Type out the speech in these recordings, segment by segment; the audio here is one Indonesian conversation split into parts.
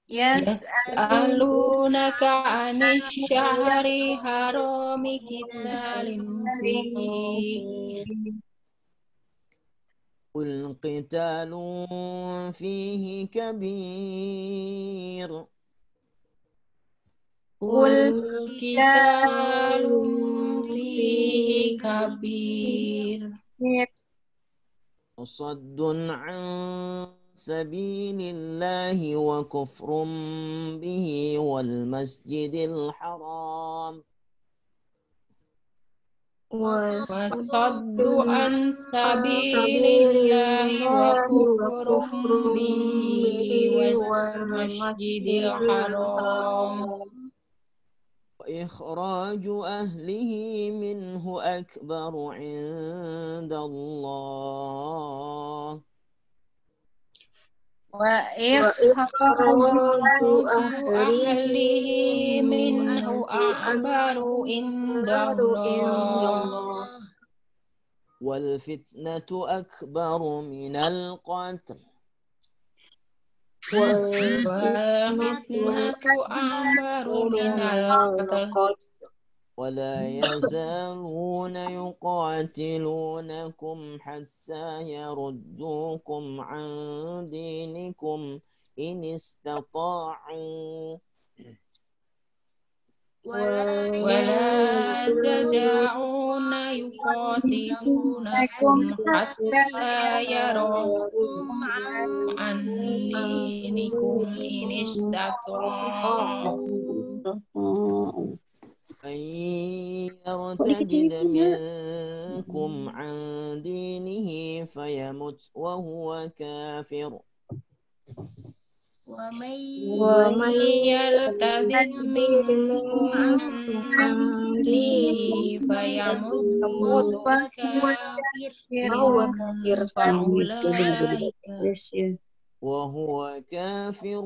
Yas'alunaka 'anil syahri harami qitalin fihi. قل قتال فيه كبير قل قتال فيه كبير وصد عن سبيل الله وكفر به والمسجد الحرام وصد عن سبيل الله وكفر به والمسجد الحرام وإخراج أهله منه أكبر عند الله وإخراج أهله منه أكبر عند الله والفتنة أكبر من القتل والفتنة أكبر من القتل ولا يزالون يقاتلونكم حتى يردوكم عن دينكم إن استطاعوا ولا يزالون يقاتلونكم حتى يردوكم عن دينكم إن استطاعوا أن يرتد منكم عن دينه فيمت وهو كافر ومن يرتد منكم عن دينه فيمت وهو كافر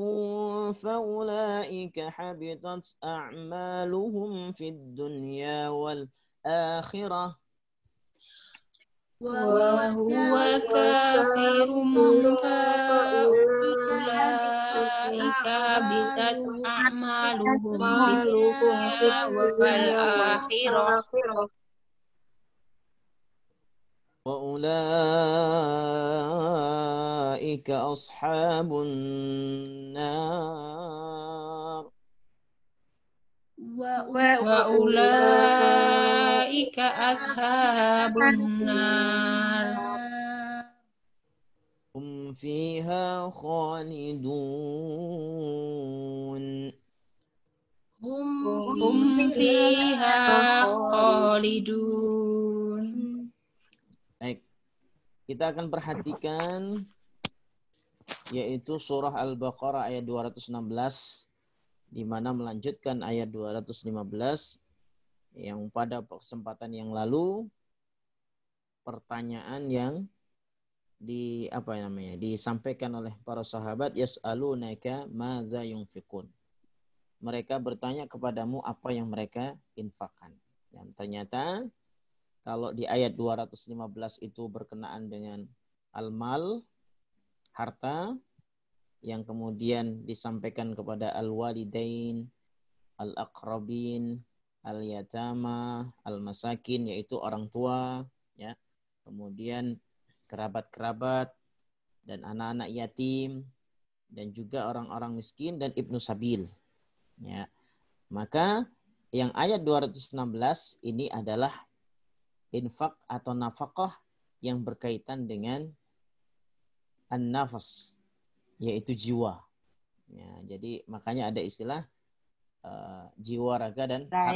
فأولئك حبطت أعمالهم في الدنيا والآخرة وهو كافر فأولئك حبطت أعمالهم في الدنيا والآخرة وأولئك أصحاب النار وأولئك أصحاب النار هم فيها خالدون هم فيها خالدون. Baik, kita akan perhatikan yaitu surah Al-Baqarah ayat 216 di mana melanjutkan ayat 215 yang pada kesempatan yang lalu pertanyaan yang disampaikan oleh para sahabat yas'alunaka madza yunfiqun. Mereka bertanya kepadamu apa yang mereka infakkan. Dan ternyata kalau di ayat 215 itu berkenaan dengan al-mal, harta, yang kemudian disampaikan kepada al-walidain, al-aqrabin, al-yatama, al-masakin, yaitu orang tua, ya. Kemudian kerabat-kerabat dan anak-anak yatim dan juga orang-orang miskin dan ibnu sabil, ya. Maka yang ayat 216 ini adalah infak atau nafkah yang berkaitan dengan an-nafas, yaitu jiwa. Ya, jadi makanya ada istilah jiwa, raga, dan harta.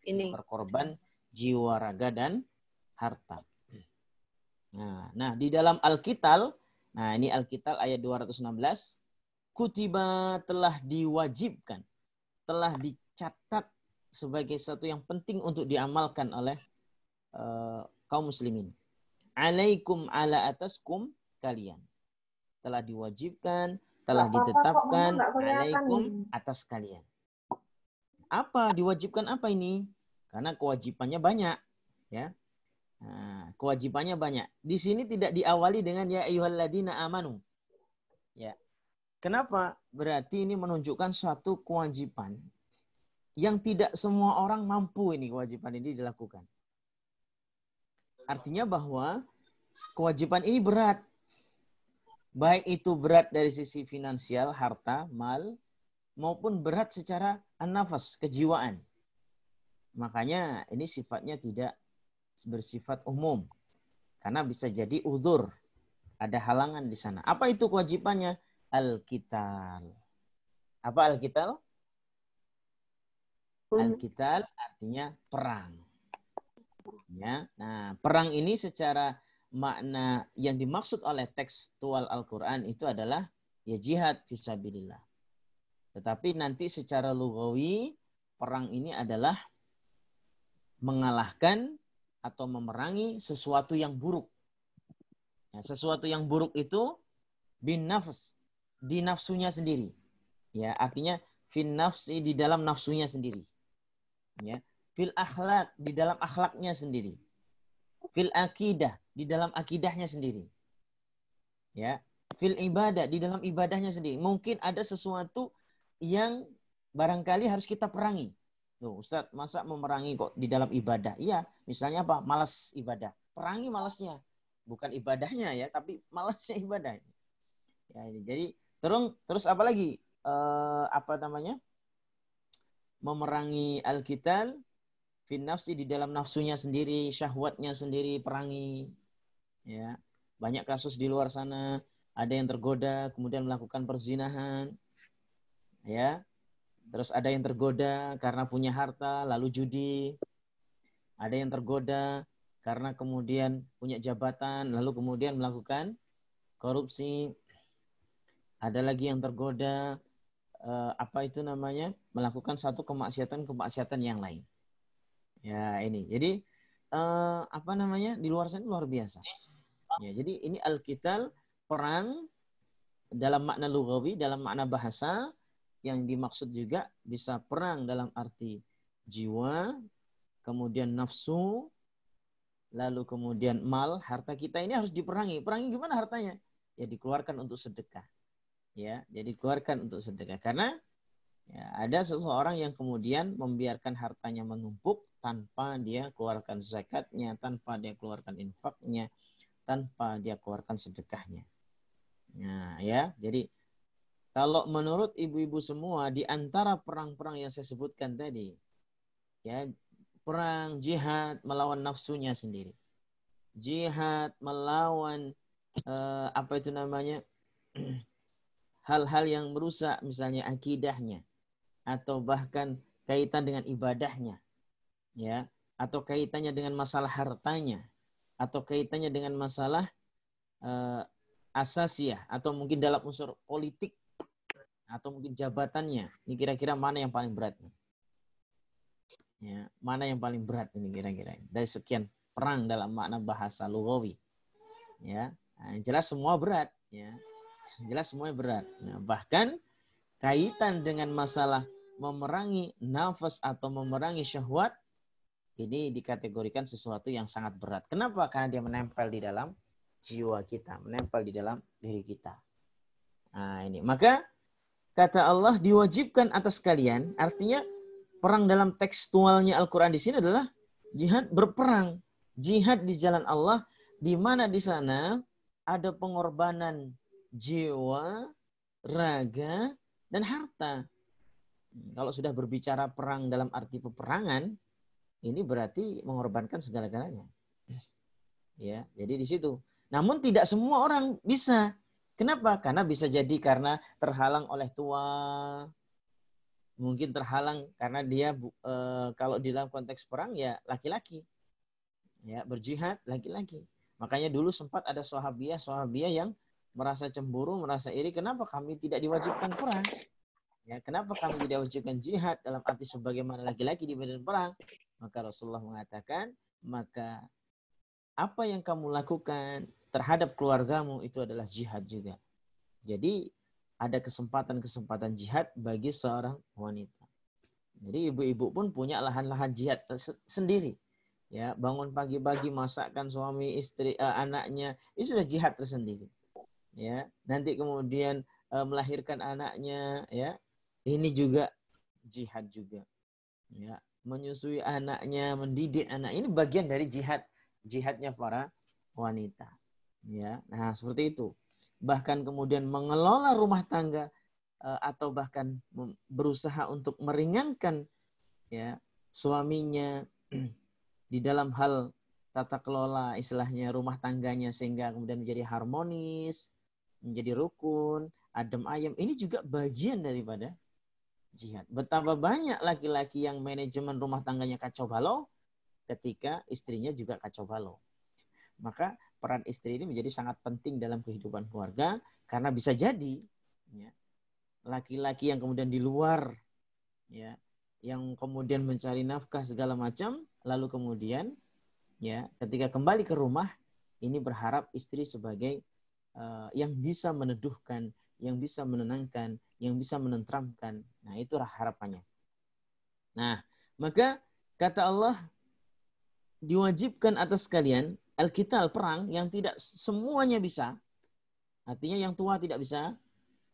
Ini berkorban jiwa, raga, dan harta. Nah, di dalam Al-Qital, nah ini Al-Qital ayat 216, kutiba telah diwajibkan, telah dicatat sebagai sesuatu yang penting untuk diamalkan oleh kaum muslimin. Alaikum ala ataskum, kalian. Telah diwajibkan, telah ditetapkan alaikum atas kalian. Apa diwajibkan apa ini? Karena kewajibannya banyak, ya. Nah, kewajibannya banyak. Di sini tidak diawali dengan ya ayyuhalladzina amanu. Ya. Kenapa? Berarti ini menunjukkan suatu kewajiban yang tidak semua orang mampu ini kewajiban ini dilakukan. Artinya bahwa kewajiban ini berat. Baik itu berat dari sisi finansial, harta, mal, maupun berat secara an-nafas, kejiwaan. Makanya ini sifatnya tidak bersifat umum. Karena bisa jadi uzur. Ada halangan di sana. Apa itu kewajibannya? Al-qital. Apa al-qital? Al-qital artinya perang. Ya. Nah, perang ini secara makna yang dimaksud oleh tekstual Al-Quran itu adalah ya jihad fisabilillah. Tetapi nanti secara lugawi, perang ini adalah mengalahkan atau memerangi sesuatu yang buruk. Ya, sesuatu yang buruk itu bin nafs, di nafsunya sendiri. Ya, artinya fin nafsi, di dalam nafsunya sendiri. Ya, fil akhlak, di dalam akhlaknya sendiri. Fil akidah, di dalam akidahnya sendiri. Ya, fil ibadah, di dalam ibadahnya sendiri. Mungkin ada sesuatu yang barangkali harus kita perangi. Loh, Ustaz, masa memerangi kok di dalam ibadah? Iya, misalnya apa? Malas ibadah. Perangi malasnya. Bukan ibadahnya ya, tapi malasnya ibadah. Ya, jadi terus apa lagi? Apa namanya? Memerangi al-qital fin nafsi, di dalam nafsunya sendiri, syahwatnya sendiri, perangi. Ya, banyak kasus di luar sana, ada yang tergoda kemudian melakukan perzinahan. Ya. Terus ada yang tergoda karena punya harta lalu judi. Ada yang tergoda karena kemudian punya jabatan lalu kemudian melakukan korupsi. Ada lagi yang tergoda apa itu namanya? Melakukan satu kemaksiatan yang lain. Ya, ini. Jadi apa namanya? Di luar sana luar biasa. Ya, jadi ini al-qital, perang dalam makna lugawi, dalam makna bahasa, yang dimaksud juga bisa perang dalam arti jiwa, kemudian nafsu, lalu kemudian mal, harta kita ini harus diperangi. Perangi gimana hartanya? Ya dikeluarkan untuk sedekah. Ya, jadi keluarkan untuk sedekah. Karena ya, ada seseorang yang kemudian membiarkan hartanya menumpuk tanpa dia keluarkan zakatnya, tanpa dia keluarkan infaknya, tanpa dia keluarkan sedekahnya. Nah, ya, jadi kalau menurut ibu-ibu semua, di antara perang-perang yang saya sebutkan tadi, ya, perang jihad melawan nafsunya sendiri, jihad melawan apa itu namanya, hal-hal yang merusak misalnya akidahnya, atau bahkan kaitan dengan ibadahnya, ya, atau kaitannya dengan masalah hartanya, atau kaitannya dengan masalah asasiyah, atau mungkin dalam unsur politik, atau mungkin jabatannya. Ini kira-kira mana yang paling berat? Ya, mana yang paling berat ini kira-kira? Dari sekian perang dalam makna bahasa lugawi. Ya, nah, jelas semua berat. Ya, jelas semuanya berat. Nah, bahkan kaitan dengan masalah memerangi nafas atau memerangi syahwat, ini dikategorikan sesuatu yang sangat berat. Kenapa? Karena dia menempel di dalam jiwa kita, menempel di dalam diri kita. Nah, ini. Maka kata Allah diwajibkan atas kalian, artinya perang dalam tekstualnya Al-Quran di sini adalah jihad berperang. Jihad di jalan Allah, di mana di sana ada pengorbanan jiwa, raga, dan harta. Kalau sudah berbicara perang dalam arti peperangan, ini berarti mengorbankan segala-galanya. Ya, jadi di situ. Namun tidak semua orang bisa. Kenapa? Karena bisa jadi karena terhalang oleh tua, mungkin terhalang karena dia kalau di dalam konteks perang ya laki-laki, ya berjihad laki-laki. Makanya dulu sempat ada sahabiah yang merasa cemburu, merasa iri, kenapa kami tidak diwajibkan perang? Ya, kenapa kami tidak diwajibkan jihad dalam arti sebagaimana laki-laki di medan perang? Maka Rasulullah mengatakan, maka apa yang kamu lakukan terhadap keluargamu itu adalah jihad juga. Jadi ada kesempatan-kesempatan jihad bagi seorang wanita. Jadi ibu-ibu pun punya lahan-lahan jihad sendiri. Ya, bangun pagi-pagi masakkan suami, istri, anaknya, itu sudah jihad tersendiri. ya, nanti kemudian melahirkan anaknya, ya, ini juga jihad juga, ya, menyusui anaknya, mendidik anak, ini bagian dari jihadnya para wanita, ya. Nah, seperti itu. Bahkan kemudian mengelola rumah tangga atau bahkan berusaha untuk meringankan, ya, suaminya di dalam hal tata kelola istilahnya rumah tangganya sehingga kemudian menjadi harmonis, menjadi rukun, adem ayem. Ini juga bagian daripada jihad. Betapa banyak laki-laki yang manajemen rumah tangganya kacau balau ketika istrinya juga kacau balau. Maka peran istri ini menjadi sangat penting dalam kehidupan keluarga karena bisa jadi, ya, laki-laki yang kemudian di luar, ya, yang kemudian mencari nafkah segala macam, lalu kemudian, ya, ketika kembali ke rumah ini berharap istri sebagai yang bisa meneduhkan, yang bisa menenangkan, yang bisa menenteramkan. Nah, itulah harapannya. Nah, maka kata Allah diwajibkan atas kalian al-qital, perang yang tidak semuanya bisa. Artinya yang tua tidak bisa,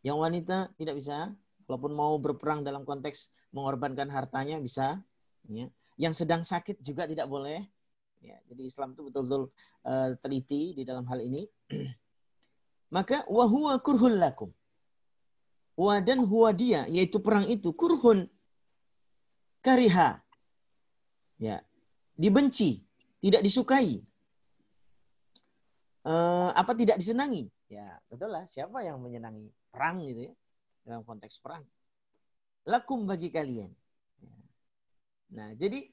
yang wanita tidak bisa, walaupun mau berperang dalam konteks mengorbankan hartanya bisa, ya. Yang sedang sakit juga tidak boleh, ya. Jadi Islam itu betul-betul teliti di dalam hal ini. Maka wahuwa kurhul lakum, wa dan huwa dia, yaitu perang itu kurhun, kariha, ya, dibenci, tidak disukai, tidak disenangi. Ya betul lah, siapa yang menyenangi perang gitu, ya, dalam konteks perang. Lakum, bagi kalian. Nah, jadi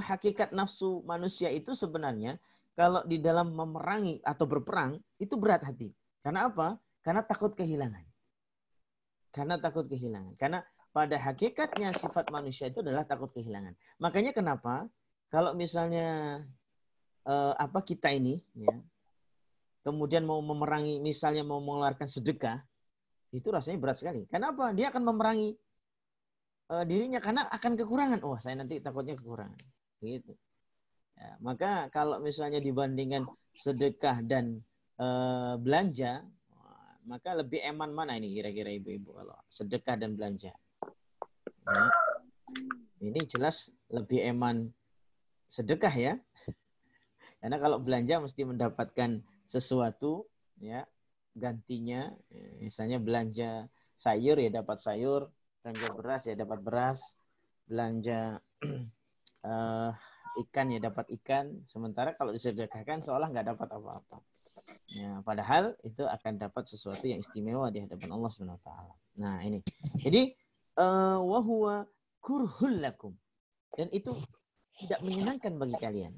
hakikat nafsu manusia itu sebenarnya kalau di dalam memerangi atau berperang itu berat hati. Karena apa? Karena takut kehilangan. Karena pada hakikatnya sifat manusia itu adalah takut kehilangan. Makanya kenapa kalau misalnya kita ini, ya, kemudian mau memerangi, misalnya mau mengeluarkan sedekah, itu rasanya berat sekali. Kenapa? Dia akan memerangi dirinya karena akan kekurangan. Oh, saya nanti takutnya kekurangan. Gitu. Ya, maka kalau misalnya dibandingkan sedekah dan belanja, maka lebih eman mana ini kira-kira ibu-ibu kalau sedekah dan belanja? Ya. Ini jelas lebih eman sedekah, ya. Karena kalau belanja mesti mendapatkan sesuatu, ya, gantinya. Misalnya belanja sayur ya dapat sayur, belanja beras ya dapat beras, belanja ikan ya dapat ikan. Sementara kalau disedekahkan seolah nggak dapat apa-apa. Ya, padahal itu akan dapat sesuatu yang istimewa di hadapan Allah SWT. Nah, ini. Jadi wahuwa kurhul lakum, dan itu tidak menyenangkan bagi kalian.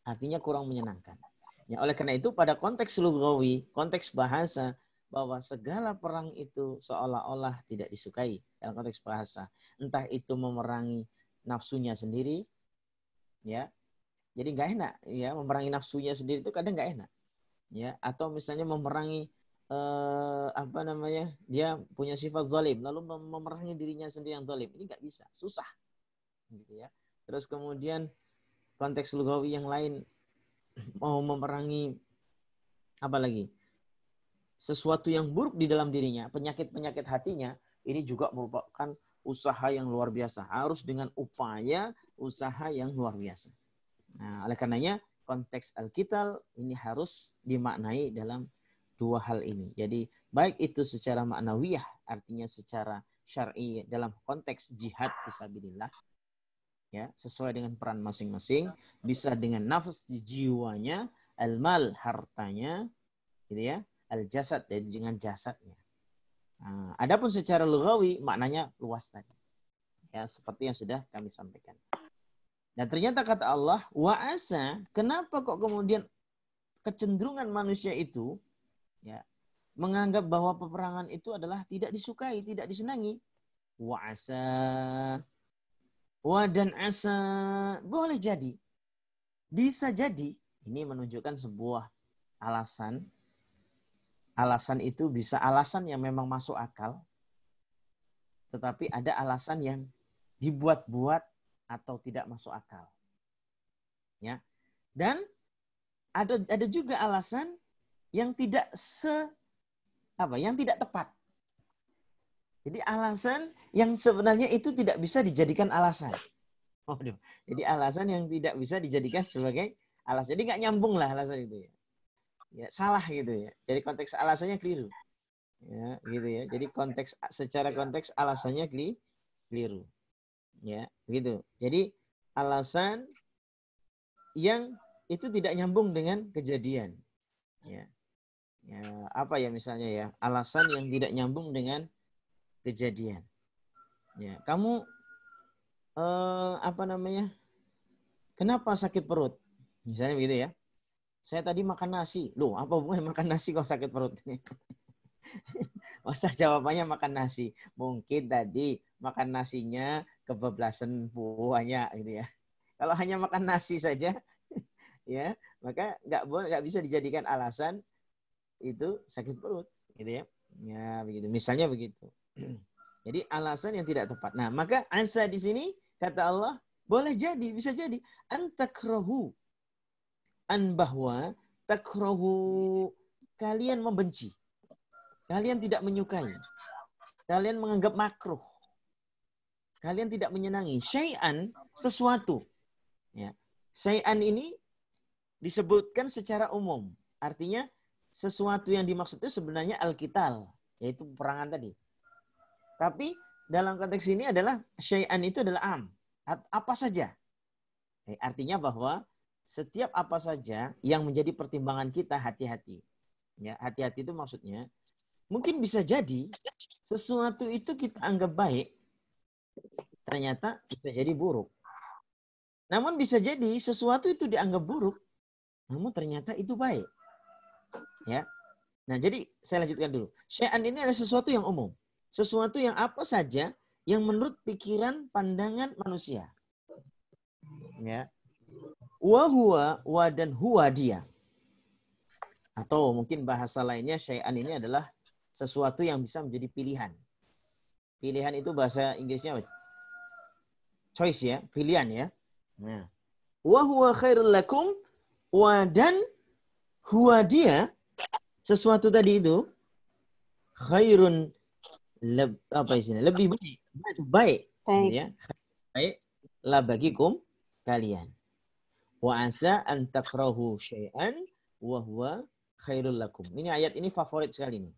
Artinya kurang menyenangkan. Ya, oleh karena itu pada konteks lugawi, konteks bahasa, bahwa segala perang itu seolah-olah tidak disukai dalam konteks bahasa. Entah itu memerangi nafsunya sendiri, ya. Jadi nggak enak, ya, memerangi nafsunya sendiri itu kadang nggak enak, ya. Atau misalnya memerangi dia punya sifat zalim, lalu memerangi dirinya sendiri yang zalim, ini nggak bisa, susah, gitu ya. Terus kemudian konteks lugawi yang lain, mau memerangi apa lagi? Sesuatu yang buruk di dalam dirinya, penyakit-penyakit hatinya, ini juga merupakan usaha yang luar biasa. Harus dengan upaya usaha yang luar biasa. Nah, oleh karenanya konteks al-qital ini harus dimaknai dalam dua hal ini. Jadi baik itu secara maknawiyah, artinya secara syar'i dalam konteks jihad fisabilillah, ya, sesuai dengan peran masing-masing, bisa dengan nafas jiwanya, al-mal hartanya, gitu ya, al-jasad dengan jasadnya. Nah, adapun secara lughawi maknanya luas tadi. Ya, seperti yang sudah kami sampaikan. Dan ternyata kata Allah, wa asa, kenapa kok kemudian kecenderungan manusia itu, ya, menganggap bahwa peperangan itu adalah tidak disukai, tidak disenangi. Wa asa, wa dan asa, boleh jadi, bisa jadi, ini menunjukkan sebuah alasan. Alasan itu bisa alasan yang memang masuk akal, tetapi ada alasan yang dibuat-buat atau tidak masuk akal. Ya. Dan ada juga alasan yang tidak yang tidak tepat. Jadi alasan yang sebenarnya itu tidak bisa dijadikan alasan. Jadi alasan yang tidak bisa dijadikan sebagai alasan. Jadi nggak nyambung lah alasan itu ya. Ya salah gitu ya. Jadi konteks alasannya keliru. Ya, gitu ya. Jadi secara konteks alasannya keliru. Ya, gitu. Jadi alasan yang itu tidak nyambung dengan kejadian. Ya. Ya, apa ya misalnya ya? Alasan yang tidak nyambung dengan kejadian. Ya, kamu kenapa sakit perut? Misalnya begitu ya. Saya tadi makan nasi. Loh, apa hubungannya makan nasi kok sakit perut? Masa jawabannya makan nasi? Mungkin tadi makan nasinya kebablasan buahnya gitu ya. Kalau hanya makan nasi saja ya, maka nggak bisa dijadikan alasan itu sakit perut gitu ya. Ya, begitu. Misalnya begitu. Jadi alasan yang tidak tepat. Nah, maka asa di sini kata Allah boleh jadi, bisa jadi antakrahu bahwa takrahu kalian membenci. Kalian tidak menyukai. Kalian menganggap makruh. Kalian tidak menyenangi syai'an sesuatu. Ya. Syai'an ini disebutkan secara umum. Artinya sesuatu yang dimaksud itu sebenarnya al-qital, yaitu peperangan tadi. Tapi dalam konteks ini adalah syai'an itu adalah am. Apa saja. Artinya bahwa setiap apa saja yang menjadi pertimbangan kita hati-hati. Ya, hati-hati itu maksudnya mungkin bisa jadi sesuatu itu kita anggap baik, ternyata bisa jadi buruk. Namun bisa jadi sesuatu itu dianggap buruk, namun ternyata itu baik. Ya. Nah, jadi saya lanjutkan dulu. Syai'an ini adalah sesuatu yang umum. Sesuatu yang apa saja yang menurut pikiran pandangan manusia. Ya. Wa huwa dan huwa dia. Atau mungkin bahasa lainnya syai'an ini adalah sesuatu yang bisa menjadi pilihan. Pilihan itu bahasa Inggrisnya apa? Choice ya, pilihan ya. Nah. Wa huwa khairul lakum dan huwa dia sesuatu tadi itu khairun lebih baik ya. Baik la bagikum kalian. Wa asa an takrahu syai'an wa huwa khairul lakum. Ini ayat ini favorit sekali nih.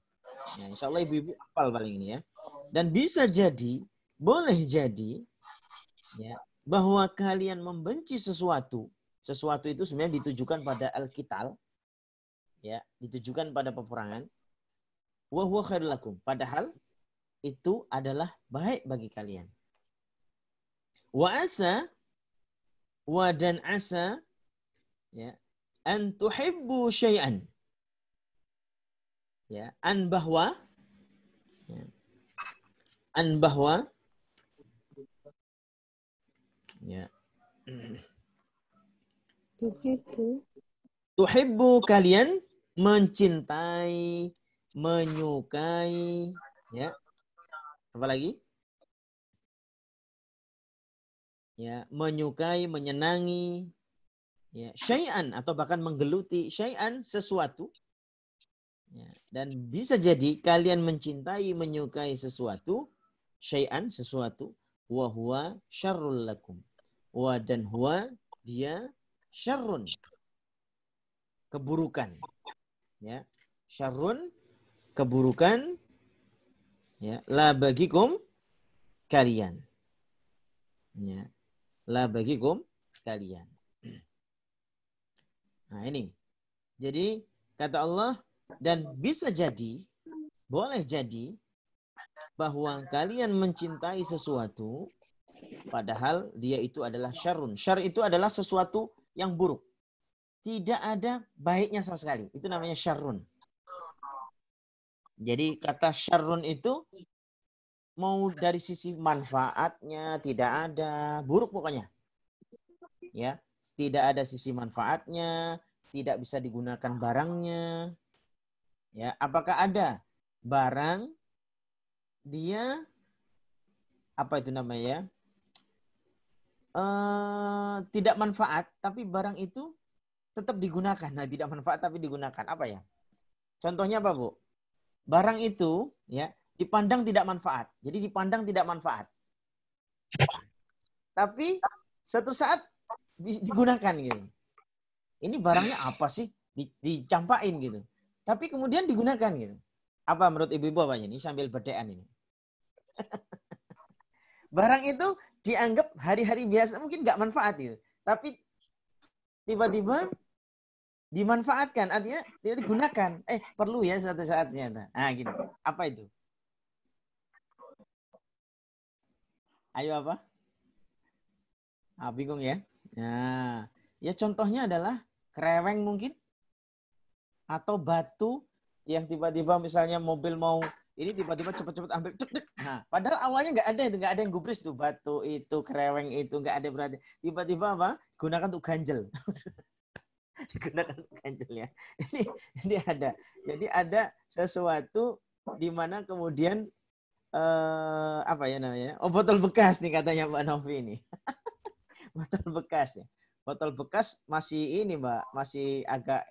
Nah, insyaallah ibu-ibu hafal paling ini ya. Dan bisa jadi, boleh jadi ya, bahwa kalian membenci sesuatu itu sebenarnya ditujukan pada al-qital ya, ditujukan pada peperangan. Wa huwa khairul lakum. Padahal itu adalah baik bagi kalian. Wa dan asa ya, an tuhibbu syai'an. Ya, bahwa ya, bahwa ya. Tuhibbu kalian mencintai, menyukai ya. Apa lagi? Ya, menyukai, menyenangi ya, syai'an atau bahkan menggeluti syai'an sesuatu. Ya, dan bisa jadi kalian mencintai, menyukai sesuatu, syai'an sesuatu, wa huwa syarrul lakum. Wa dan huwa dia syarrun, keburukan. Ya, syarrun keburukan ya, la bagikum kalian. Ya, la bagikum kalian. Nah, ini. Jadi kata Allah, dan bisa jadi, boleh jadi bahwa kalian mencintai sesuatu padahal dia itu adalah syarrun. Syar itu adalah sesuatu yang buruk. Tidak ada baiknya sama sekali. Itu namanya syarrun. Jadi kata syarrun itu mau dari sisi manfaatnya tidak ada, buruk pokoknya. Ya, tidak ada sisi manfaatnya, tidak bisa digunakan barangnya. Ya, apakah ada barang dia apa itu namanya? Tidak manfaat, tapi barang itu tetap digunakan. Nah, tidak manfaat tapi digunakan. Apa ya? Contohnya apa, Bu? Barang itu ya dipandang tidak manfaat. Jadi dipandang tidak manfaat. Tapi satu saat digunakan gitu. Ini barangnya apa sih? Dicampain gitu. Tapi kemudian digunakan gitu. Apa menurut ibu-ibu apanya? Ini sambil berdean ini. Barang itu dianggap hari-hari biasa mungkin nggak manfaat gitu. Tapi tiba-tiba dimanfaatkan, artinya digunakan. Perlu ya suatu saat ternyata. Nah, gitu. Apa itu? Ayo apa? Bingung ya? Nah, ya contohnya adalah kereweng mungkin. Atau batu yang tiba-tiba misalnya mobil mau ini tiba-tiba cepet-cepet ambil. Nah, padahal awalnya nggak ada yang gubris tuh, batu itu, kereweng itu nggak ada berarti. Tiba-tiba apa? Gunakan untuk ganjel. Digunakan untuk ganjel ya. Ini ada. Jadi ada sesuatu di mana kemudian apa ya namanya? Oh, botol bekas nih katanya Mbak Novi ini. Botol bekas ya. Botol bekas masih ini Mbak, masih agak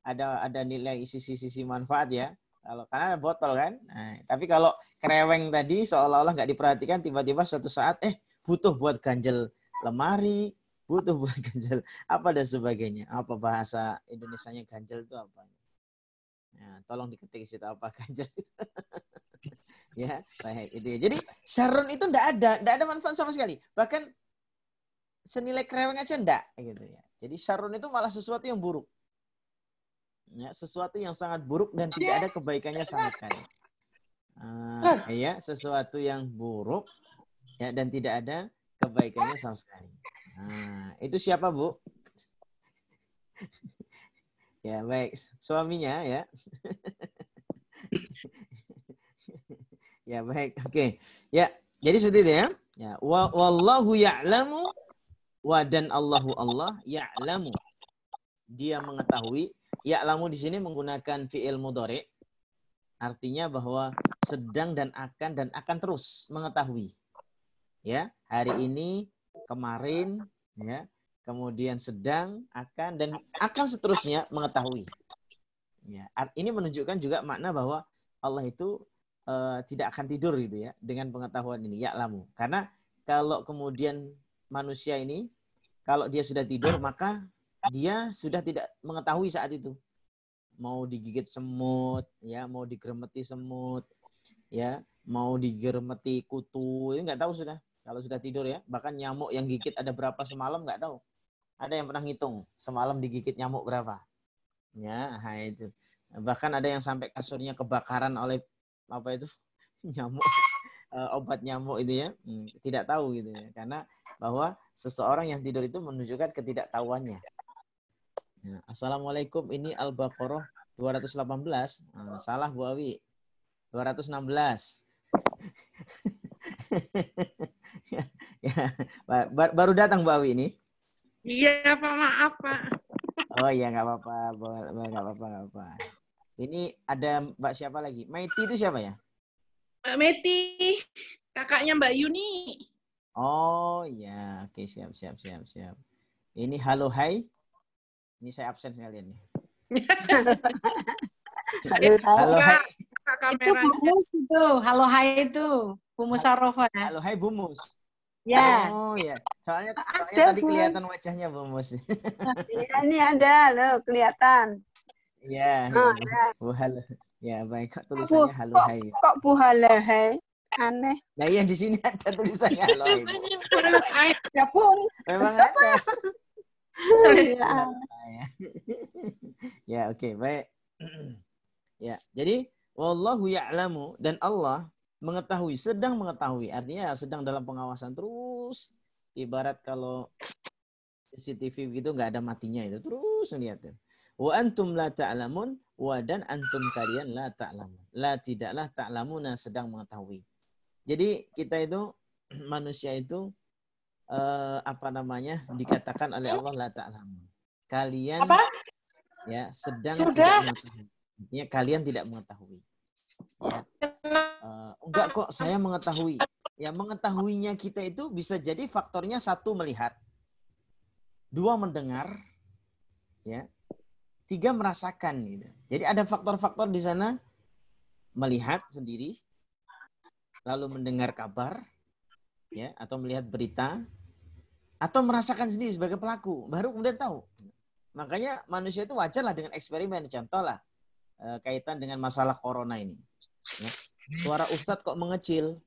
ada nilai sisi manfaat ya. Kalau karena ada botol kan. Nah, tapi kalau kereweng tadi seolah-olah nggak diperhatikan, tiba-tiba suatu saat butuh buat ganjel lemari, butuh buat ganjel apa dan sebagainya. Apa bahasa Indonesianya ganjel itu apa? Nah, tolong diketik situ apa ganjel itu. Ya, baik itu ya. Jadi syarrun itu enggak ada manfaat sama sekali. Bahkan senilai kereweng aja enggak gitu ya. Jadi syarrun itu malah sesuatu yang buruk. Ya, sesuatu yang sangat buruk dan tidak ada kebaikannya sama sekali. Ya, sesuatu yang buruk ya dan tidak ada kebaikannya sama sekali. Itu siapa, Bu? Ya, baik. Suaminya ya. Ya, baik. Oke. Ya, jadi seperti itu ya. Ya, wallahu ya'lamu wa dan Allahu Allah ya'lamu. Dia mengetahui. Ya'lamu di sini menggunakan fi'il mudhari. Artinya bahwa sedang dan akan terus mengetahui. Ya, hari ini, kemarin, ya, kemudian sedang, dan akan seterusnya mengetahui. Ya, ini menunjukkan juga makna bahwa Allah itu tidak akan tidur gitu ya dengan pengetahuan ini, ya'lamu. Karena kalau kemudian manusia ini kalau dia sudah tidur maka dia sudah tidak mengetahui saat itu. Mau digigit semut, ya, mau digeremeti semut, ya, mau digeremeti kutu, ini nggak tahu sudah. Kalau sudah tidur ya, bahkan nyamuk yang gigit ada berapa semalam nggak tahu. Ada yang pernah ngitung semalam digigit nyamuk berapa? Ya, itu. Bahkan ada yang sampai kasurnya kebakaran oleh apa itu nyamuk, obat nyamuk itu ya, tidak tahu gitu ya, karena bahwa seseorang yang tidur itu menunjukkan ketidaktahuannya. Ya. Assalamualaikum, ini Al-Baqarah 218. Salah Bu Awi. 216. Ya. Baru datang Bu Awi ini. Iya Pak, maaf Pak. Oh iya, nggak apa-apa. Ini ada Mbak siapa lagi? Maiti itu siapa ya? Mbak Meti, kakaknya Mbak Yuni. Oh iya, oke, siap. Ini halo hai. Ini saya absen sekalian nih. Halo hai. Itu Bumus itu. Halo hai itu. Bumus Sarofa. Halo hai Bumus. Ya. Oh ya. Soalnya tadi kelihatan wajahnya Bumus. Iya, ini ada loh, kelihatan. Iya. Bu halo. Ya, baik. Tulisannya halo hai. Kok Bu halo hai? Aneh. Nah, iya di sini ada tulisannya halo hai. Ya pun. Memang siapa? ada. Ya, oke, baik. Ya, jadi wallahu ya'lamu, dan Allah mengetahui, sedang mengetahui. Artinya sedang dalam pengawasan terus. Ibarat kalau CCTV begitu nggak ada matinya itu, terus lihat. Wa antum la ta'lamun, wa dan antum kalian la ta'lamun. La tidaklah ta'lamuna, sedang mengetahui. Jadi kita itu manusia itu dikatakan oleh Allah la ta'lamun. Kalian ya sedang tidak mengetahui. Artinya kalian tidak mengetahui. Ya. Enggak kok, saya mengetahui. Ya, mengetahuinya kita itu bisa jadi faktornya 1 melihat, 2 mendengar, ya, tiga merasakan gitu. Jadi ada faktor-faktor di sana, melihat sendiri, lalu mendengar kabar, ya, atau melihat berita, atau merasakan sendiri sebagai pelaku, baru kemudian tahu. Makanya manusia itu wajar lah dengan eksperimen. Contoh lah kaitan dengan masalah corona ini. Ya. Suara Ustadz kok mengecil?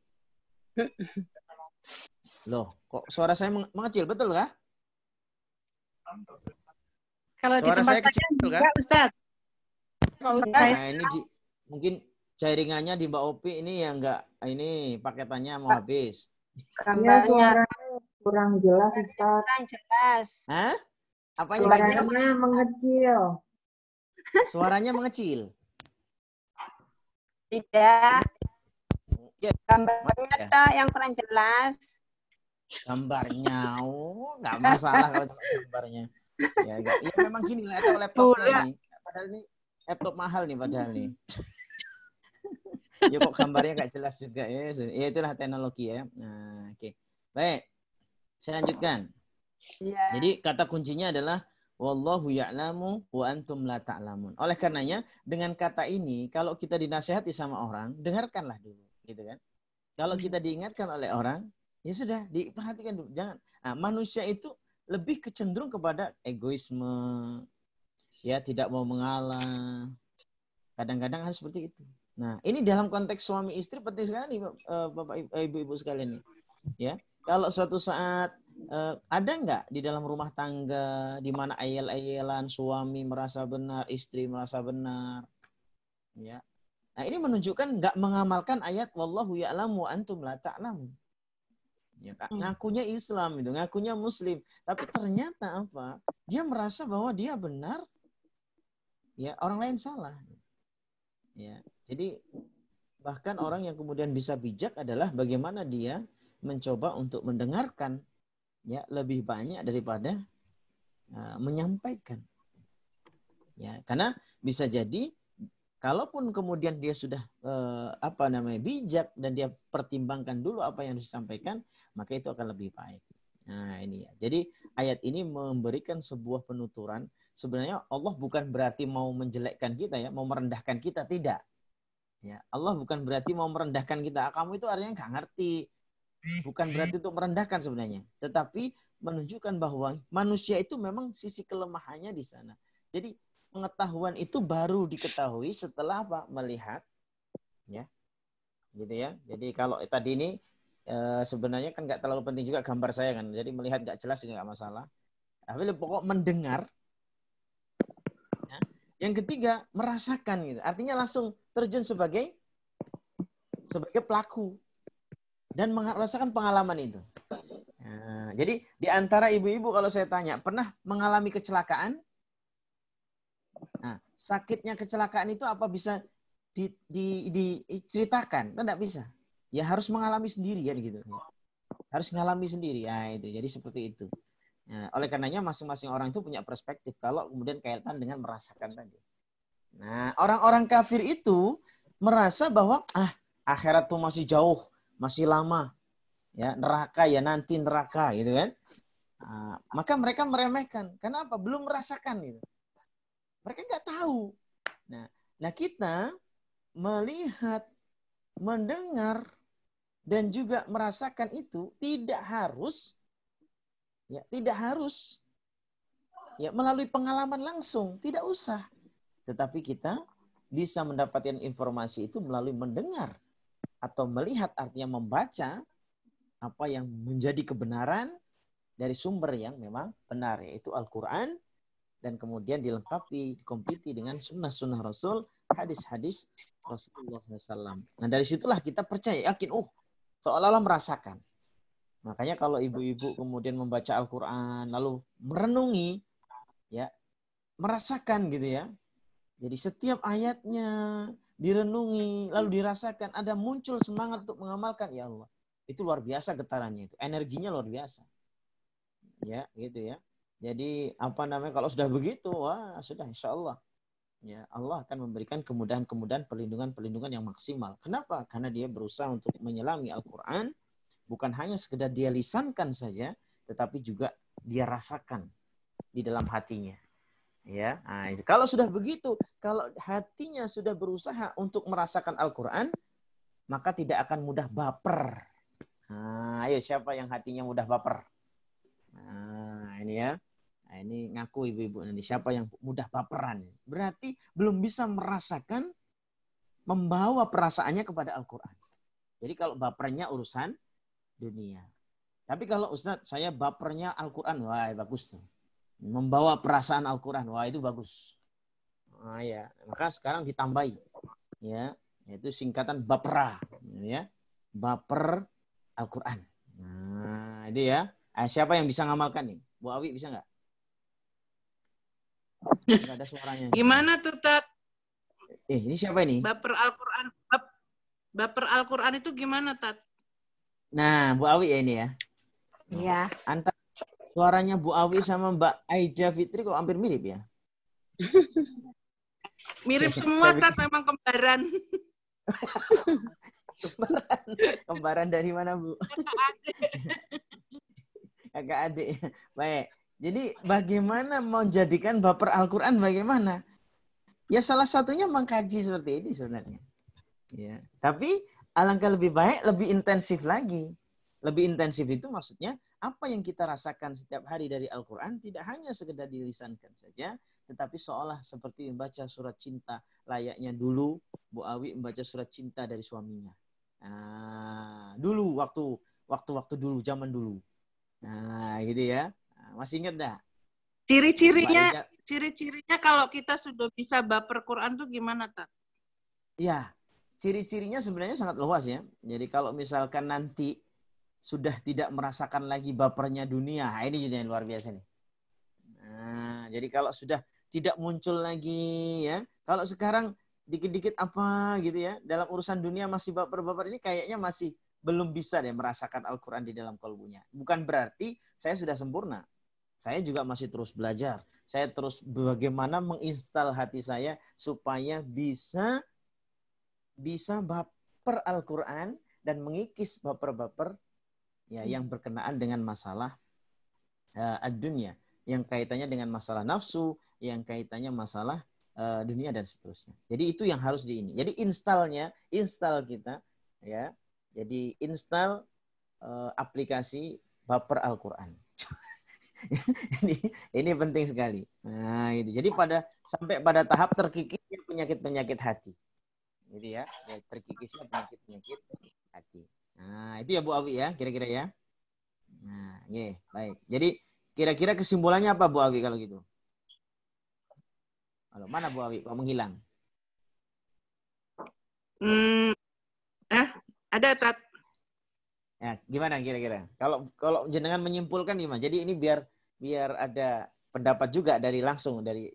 Loh, kok suara saya mengecil, betul kah? Kalau di suara tempat saya kecil, betul kah? Ustadz. Nah, ini mungkin jaringannya di Mbak Opi ini yang enggak, ini paketannya mau habis. Gambarnya kurang jelas, Ustaz. Kurang jelas. Hah? Apanya Suaranya mengecil. Suaranya mengecil. Tidak. Ya. Gambarnya ada yang kurang jelas. Gambarnya, nggak masalah kalau gambarnya. Ya memang gini lah, laptopnya ini. Padahal ini laptop mahal nih padahal nih. Ya kok gambarnya nggak jelas juga ya. Ya itulah teknologi ya. Nah, oke. Baik. Saya lanjutkan. Ya. Jadi kata kuncinya adalah wallahu ya'lamu wa antum la ta'lamun. Oleh karenanya dengan kata ini kalau kita dinasihati sama orang, dengarkanlah dulu, gitu kan. Kalau kita diingatkan oleh orang, ya sudah diperhatikan dulu. Jangan. Nah, manusia itu lebih kecenderung kepada egoisme, ya tidak mau mengalah. Kadang-kadang harus seperti itu. Nah, ini dalam konteks suami istri penting sekali, Bapak Ibu sekalian. Ya, kalau suatu saat ada nggak di dalam rumah tangga di mana ayel-ayelan suami merasa benar, istri merasa benar, ya. Nah, ini menunjukkan nggak mengamalkan ayat wallahu ya'lamu wa antum la ta'lamun. Ya, ngakunya Islam itu, ngakunya Muslim, tapi ternyata apa? Dia merasa bahwa dia benar, ya orang lain salah. Ya, jadi bahkan orang yang kemudian bisa bijak adalah bagaimana dia mencoba untuk mendengarkan, ya lebih banyak daripada menyampaikan. Ya, karena bisa jadi kalaupun kemudian dia sudah bijak dan dia pertimbangkan dulu apa yang disampaikan, maka itu akan lebih baik. Nah, ini ya. Jadi ayat ini memberikan sebuah penuturan. Sebenarnya Allah bukan berarti mau menjelekkan kita ya, mau merendahkan kita, tidak. Ya, Allah bukan berarti mau merendahkan kita. Kamu itu artinya nggak ngerti. Bukan berarti untuk merendahkan sebenarnya, tetapi menunjukkan bahwa manusia itu memang sisi kelemahannya di sana. Jadi pengetahuan itu baru diketahui setelah apa? Melihat, ya, gitu ya. Jadi kalau tadi ini sebenarnya kan nggak terlalu penting juga gambar saya kan. Jadi melihat nggak jelas juga nggak masalah. Tapi pokok mendengar. Ya. Yang ketiga merasakan gitu. Artinya langsung terjun sebagai pelaku dan merasakan pengalaman itu. Nah, jadi di antara ibu-ibu kalau saya tanya pernah mengalami kecelakaan? Nah, sakitnya kecelakaan itu apa bisa diceritakan? Kan enggak bisa. Ya harus mengalami sendiri kan gitu. Harus mengalami sendiri. Ya itu. Jadi seperti itu. Nah, oleh karenanya masing-masing orang itu punya perspektif kalau kemudian kaitan dengan merasakan tadi. Nah, orang-orang kafir itu merasa bahwa akhirat tuh masih jauh, masih lama. Ya, neraka ya nanti neraka gitu kan. Nah, maka mereka meremehkan. Kenapa? Belum merasakan gitu. Mereka nggak tahu. Nah kita melihat, mendengar, dan juga merasakan itu tidak harus melalui pengalaman langsung, tidak usah. Tetapi kita bisa mendapatkan informasi itu melalui mendengar atau melihat, artinya membaca apa yang menjadi kebenaran dari sumber yang memang benar, yaitu Al-Quran, dan kemudian dilengkapi, dikompliti dengan sunnah-sunnah Rasul, hadis-hadis Rasulullah SAW. Nah dari situlah kita percaya, yakin, seolah-olah merasakan. Makanya kalau ibu-ibu kemudian membaca Al-Quran, lalu merenungi, ya merasakan gitu ya. Jadi setiap ayatnya direnungi, lalu dirasakan, ada muncul semangat untuk mengamalkan, ya Allah. Itu luar biasa getarannya itu, energinya luar biasa. Ya, gitu ya. Jadi kalau sudah begitu, sudah insya Allah. Ya, Allah akan memberikan kemudahan-kemudahan, perlindungan-perlindungan yang maksimal. Kenapa? Karena dia berusaha untuk menyelami Al-Quran, bukan hanya sekedar dia lisankan saja, tetapi juga dia rasakan di dalam hatinya. Ya, nah, kalau sudah begitu, kalau hatinya sudah berusaha untuk merasakan Al-Quran, maka tidak akan mudah baper. Nah, ayo siapa yang hatinya mudah baper? Nah, ini ya. Nah, ini ngaku ibu-ibu nanti siapa yang mudah baperan. Berarti belum bisa merasakan membawa perasaannya kepada Al-Quran. Jadi kalau bapernya urusan dunia. Tapi kalau Ustadz saya bapernya Al-Quran, wah bagus tuh. Membawa perasaan Al-Quran, wah itu bagus. Nah, ya, maka sekarang ditambahi, ya, yaitu singkatan bapera, ya, baper Al-Quran. Nah, itu ya. Siapa yang bisa ngamalkan nih? Bu Awi bisa nggak? Nggak ada suaranya. Gimana tuh, Tat? Ini siapa ini? Baper Al-Quran. Baper Al-Quran itu gimana, Tat? Nah, Bu Awi ya ini ya. Iya. Antara suaranya Bu Awi sama Mbak Aida Fitri kok hampir mirip ya? Mirip semua, Tat, memang kembaran. Kembaran dari mana, Bu? Kakak adik. Baik. Jadi bagaimana menjadikan baper Al-Quran bagaimana? Ya salah satunya mengkaji seperti ini sebenarnya. Ya. Tapi alangkah lebih baik, lebih intensif lagi. Lebih intensif itu maksudnya apa yang kita rasakan setiap hari dari Al-Quran tidak hanya sekedar dilisankan saja, tetapi seolah seperti membaca surat cinta layaknya dulu Bu Awi membaca surat cinta dari suaminya. Nah, dulu waktu dulu zaman dulu. Nah, gitu ya. Nah, masih ingat dah? Ciri-cirinya kalau kita sudah bisa baper Quran tuh gimana, Tat? Ya, ciri-cirinya sebenarnya sangat luas ya. Jadi kalau misalkan nanti sudah tidak merasakan lagi bapernya dunia, ini jadi yang luar biasa nih. Nah, jadi kalau sudah tidak muncul lagi ya, kalau sekarang dikit-dikit apa gitu ya, dalam urusan dunia masih baper-baper ini kayaknya masih belum bisa deh merasakan Al-Quran di dalam kalbunya. Bukan berarti saya sudah sempurna. Saya juga masih terus belajar. Saya terus bagaimana menginstal hati saya supaya bisa baper Al-Quran dan mengikis baper-baper ya yang berkenaan dengan masalah dunia, yang kaitannya dengan masalah nafsu, yang kaitannya masalah dunia dan seterusnya. Jadi itu yang harus di ini. Jadi install kita ya. Jadi install aplikasi baper Al-Quran. ini penting sekali. Nah, itu. Jadi sampai pada tahap terkikisnya penyakit-penyakit hati. Jadi ya terkikisnya penyakit-penyakit hati. Nah, itu ya Bu Awi ya, kira-kira ya. Nah, baik. Jadi kira-kira kesimpulannya apa Bu Awi kalau gitu? Halo, mana Bu Awi? Kok menghilang? Ada, Tat. Ya, gimana kira-kira? Kalau jenengan menyimpulkan gimana? Jadi ini biar ada pendapat juga langsung dari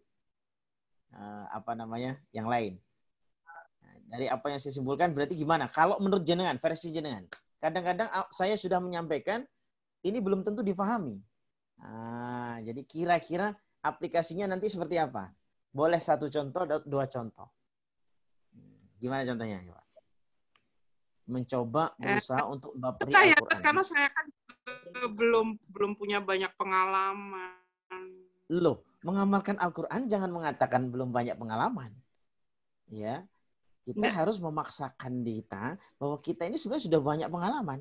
yang lain. Nah, dari apa yang saya simpulkan berarti gimana? Kalau menurut jenengan, versi jenengan. Kadang-kadang saya sudah menyampaikan ini belum tentu difahami. Nah, jadi kira-kira aplikasinya nanti seperti apa? Boleh 1 contoh, 2 contoh. Gimana contohnya? Mencoba berusaha untuk baperi Al-Quran. Karena saya kan belum punya banyak pengalaman. Loh, mengamalkan Al-Quran jangan mengatakan belum banyak pengalaman. Ya, kita harus memaksakan kita bahwa kita ini sebenarnya sudah banyak pengalaman.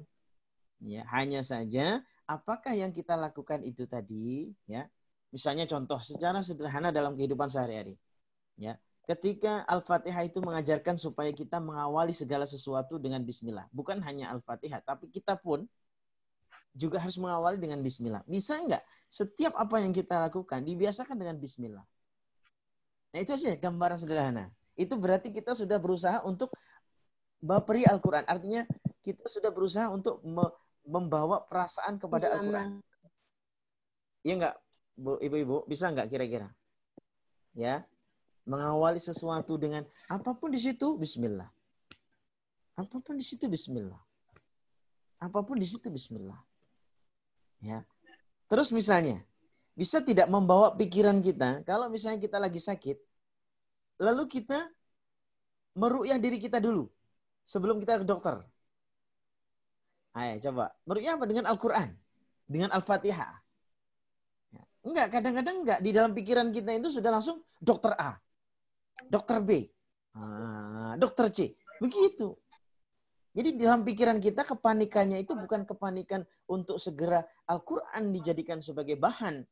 Ya, hanya saja apakah yang kita lakukan itu tadi, ya. Misalnya contoh secara sederhana dalam kehidupan sehari-hari. Ya. Ketika Al-Fatihah itu mengajarkan supaya kita mengawali segala sesuatu dengan bismillah. Bukan hanya Al-Fatihah, tapi kita pun juga harus mengawali dengan bismillah. Bisa enggak setiap apa yang kita lakukan dibiasakan dengan bismillah? Nah, itu saja gambaran sederhana. Itu berarti kita sudah berusaha untuk baperi Al-Quran. Artinya kita sudah berusaha untuk membawa perasaan kepada Al-Quran. Iya enggak, Bu, Ibu-ibu? Bisa enggak kira-kira? Ya. Mengawali sesuatu dengan apapun di situ bismillah. Apapun di situ bismillah. Apapun di situ bismillah. Ya. Terus misalnya, bisa tidak membawa pikiran kita kalau misalnya kita lagi sakit, lalu kita meruqyah diri kita dulu sebelum kita ke dokter. Ayo coba, meruqyah apa? Dengan Al-Quran, dengan Al-Fatihah. Ya. Enggak, kadang-kadang enggak. Di dalam pikiran kita itu sudah langsung dokter A, dokter B, dokter C. Begitu. Jadi di dalam pikiran kita kepanikannya itu bukan kepanikan untuk segera Al-Quran dijadikan sebagai bahan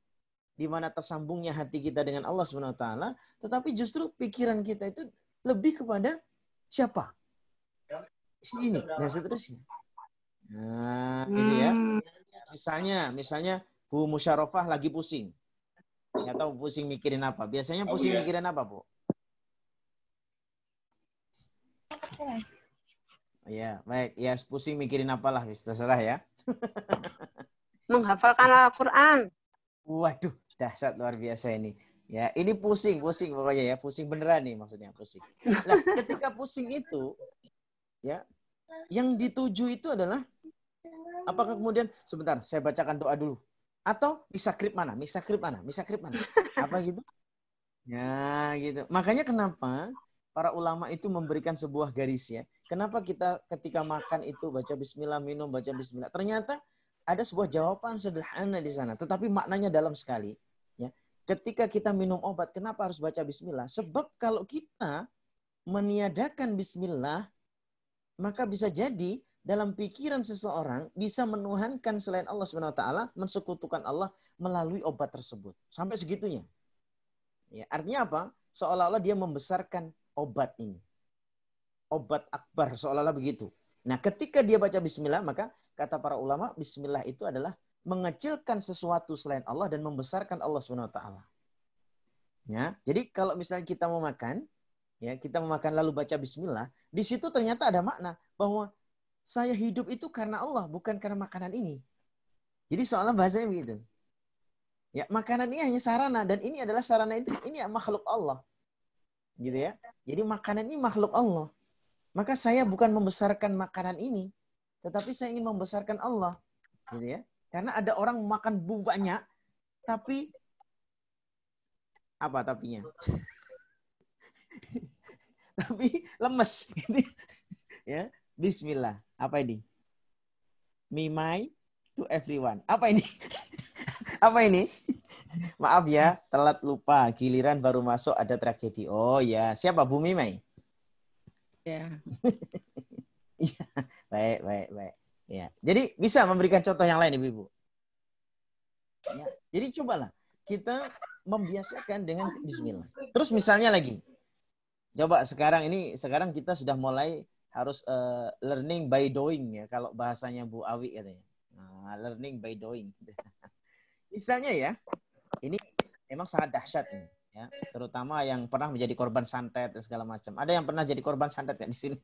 di mana tersambungnya hati kita dengan Allah Subhanahu wa taala, tetapi justru pikiran kita itu lebih kepada siapa? Si ini dan seterusnya. Nah, gitu ya. Misalnya Bu Musyarofah lagi pusing. Nggak tahu pusing mikirin apa. Biasanya pusing mikirin apa, Bu? Ya, baik. Ya, pusing mikirin apalah, terserah ya. Menghafalkan Al-Quran. Waduh, dahsyat luar biasa ini. Ya, ini pusing pokoknya ya, pusing beneran nih maksudnya, pusing. Nah, ketika pusing itu, ya, yang dituju itu adalah apakah kemudian sebentar, saya bacakan doa dulu. Atau misakrip mana? Apa gitu? Ya, gitu. Makanya kenapa para ulama itu memberikan sebuah garis ya. Kenapa kita ketika makan itu baca bismillah, minum baca bismillah. Ternyata ada sebuah jawaban sederhana di sana, tetapi maknanya dalam sekali. Ya. Ketika kita minum obat, kenapa harus baca bismillah? Sebab kalau kita meniadakan bismillah, maka bisa jadi dalam pikiran seseorang bisa menuhankan selain Allah Subhanahu wa taala, mensekutukan Allah melalui obat tersebut. Sampai segitunya. Ya, artinya apa? Seolah-olah dia membesarkan obat ini. Obat akbar, seolah-olah begitu. Nah, ketika dia baca bismillah, maka kata para ulama, bismillah itu adalah mengecilkan sesuatu selain Allah dan membesarkan Allah Subhanahu wa taala. Ya, jadi kalau misalnya kita mau makan, ya, kita mau makan lalu baca bismillah, di situ ternyata ada makna bahwa saya hidup itu karena Allah, bukan karena makanan ini. Jadi seolah bahasanya begitu. Ya, makanan ini hanya sarana dan ini adalah sarana itu, ini makhluk Allah. Gitu ya. Jadi makanan ini makhluk Allah. Maka saya bukan membesarkan makanan ini, tetapi saya ingin membesarkan Allah. Gitu ya. Karena ada orang makan banyak, tapi apa tapinya? Tapi lemes. Ya, bismillah. Apa ini? Mimai to everyone. Apa ini? Apa ini? Maaf ya, telat lupa. Giliran baru masuk ada tragedi. Oh ya, siapa Bu Mimai? Ya. Iya, baik. Ya, jadi bisa memberikan contoh yang lain, Ibu. Ya, jadi cobalah kita membiasakan dengan bismillah. Terus misalnya lagi, coba sekarang kita sudah mulai harus learning by doing ya, kalau bahasanya Bu Awi katanya. Nah, learning by doing. Misalnya ya, ini memang sangat dahsyat nih, ya, terutama yang pernah menjadi korban santet dan segala macam. Ada yang pernah jadi korban santet ya di sini?